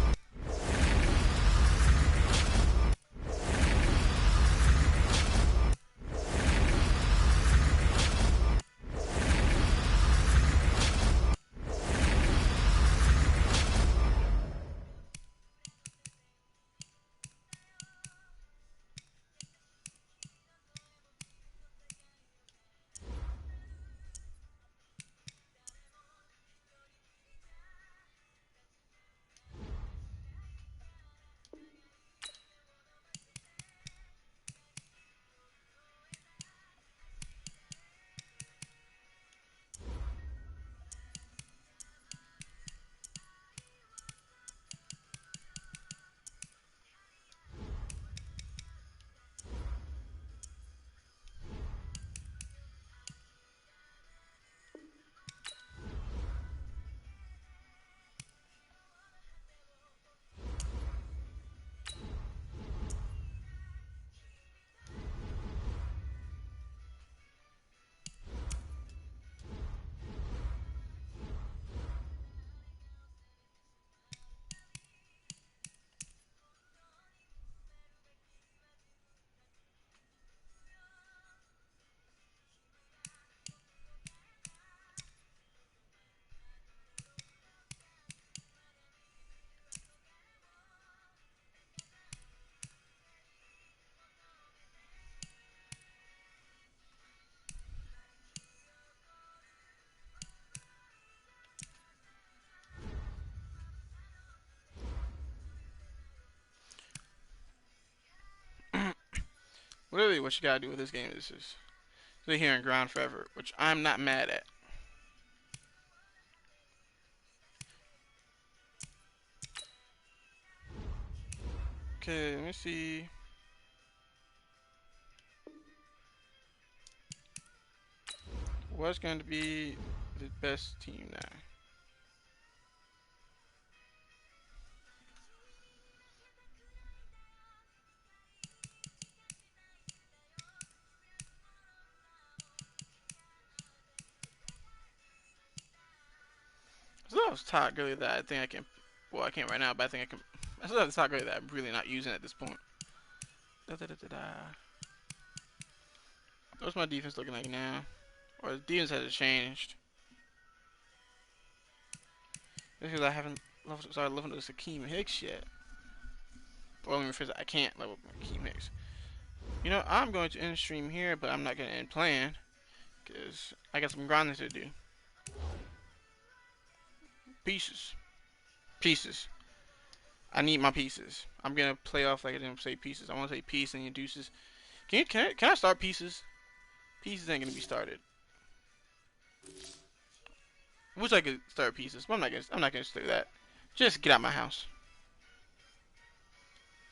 S1: Literally, what you gotta do with this game is just sit here and ground forever, which I'm not mad at. Okay, let me see. What's going to be the best team now? I still have Todd Gurley that I think I can. Well, I can't right now, but I think I can. I still have the Todd Gurley that I'm really not using at this point. What's my defense looking like now? Or the defense has changed. Because I haven't started leveling to Akeem Hicks yet. Well, let me rephrase that. I can't level Akeem Hicks. You know, I'm going to end stream here, but I'm not going to end playing. Because I got some grinding to do. Pieces. Pieces. I need my pieces. I'm going to play off like I didn't say pieces. I want to say peace and deuces. Can I start pieces? Pieces ain't going to be started. Wish I could start pieces, but I'm not gonna do that. Just get out my house.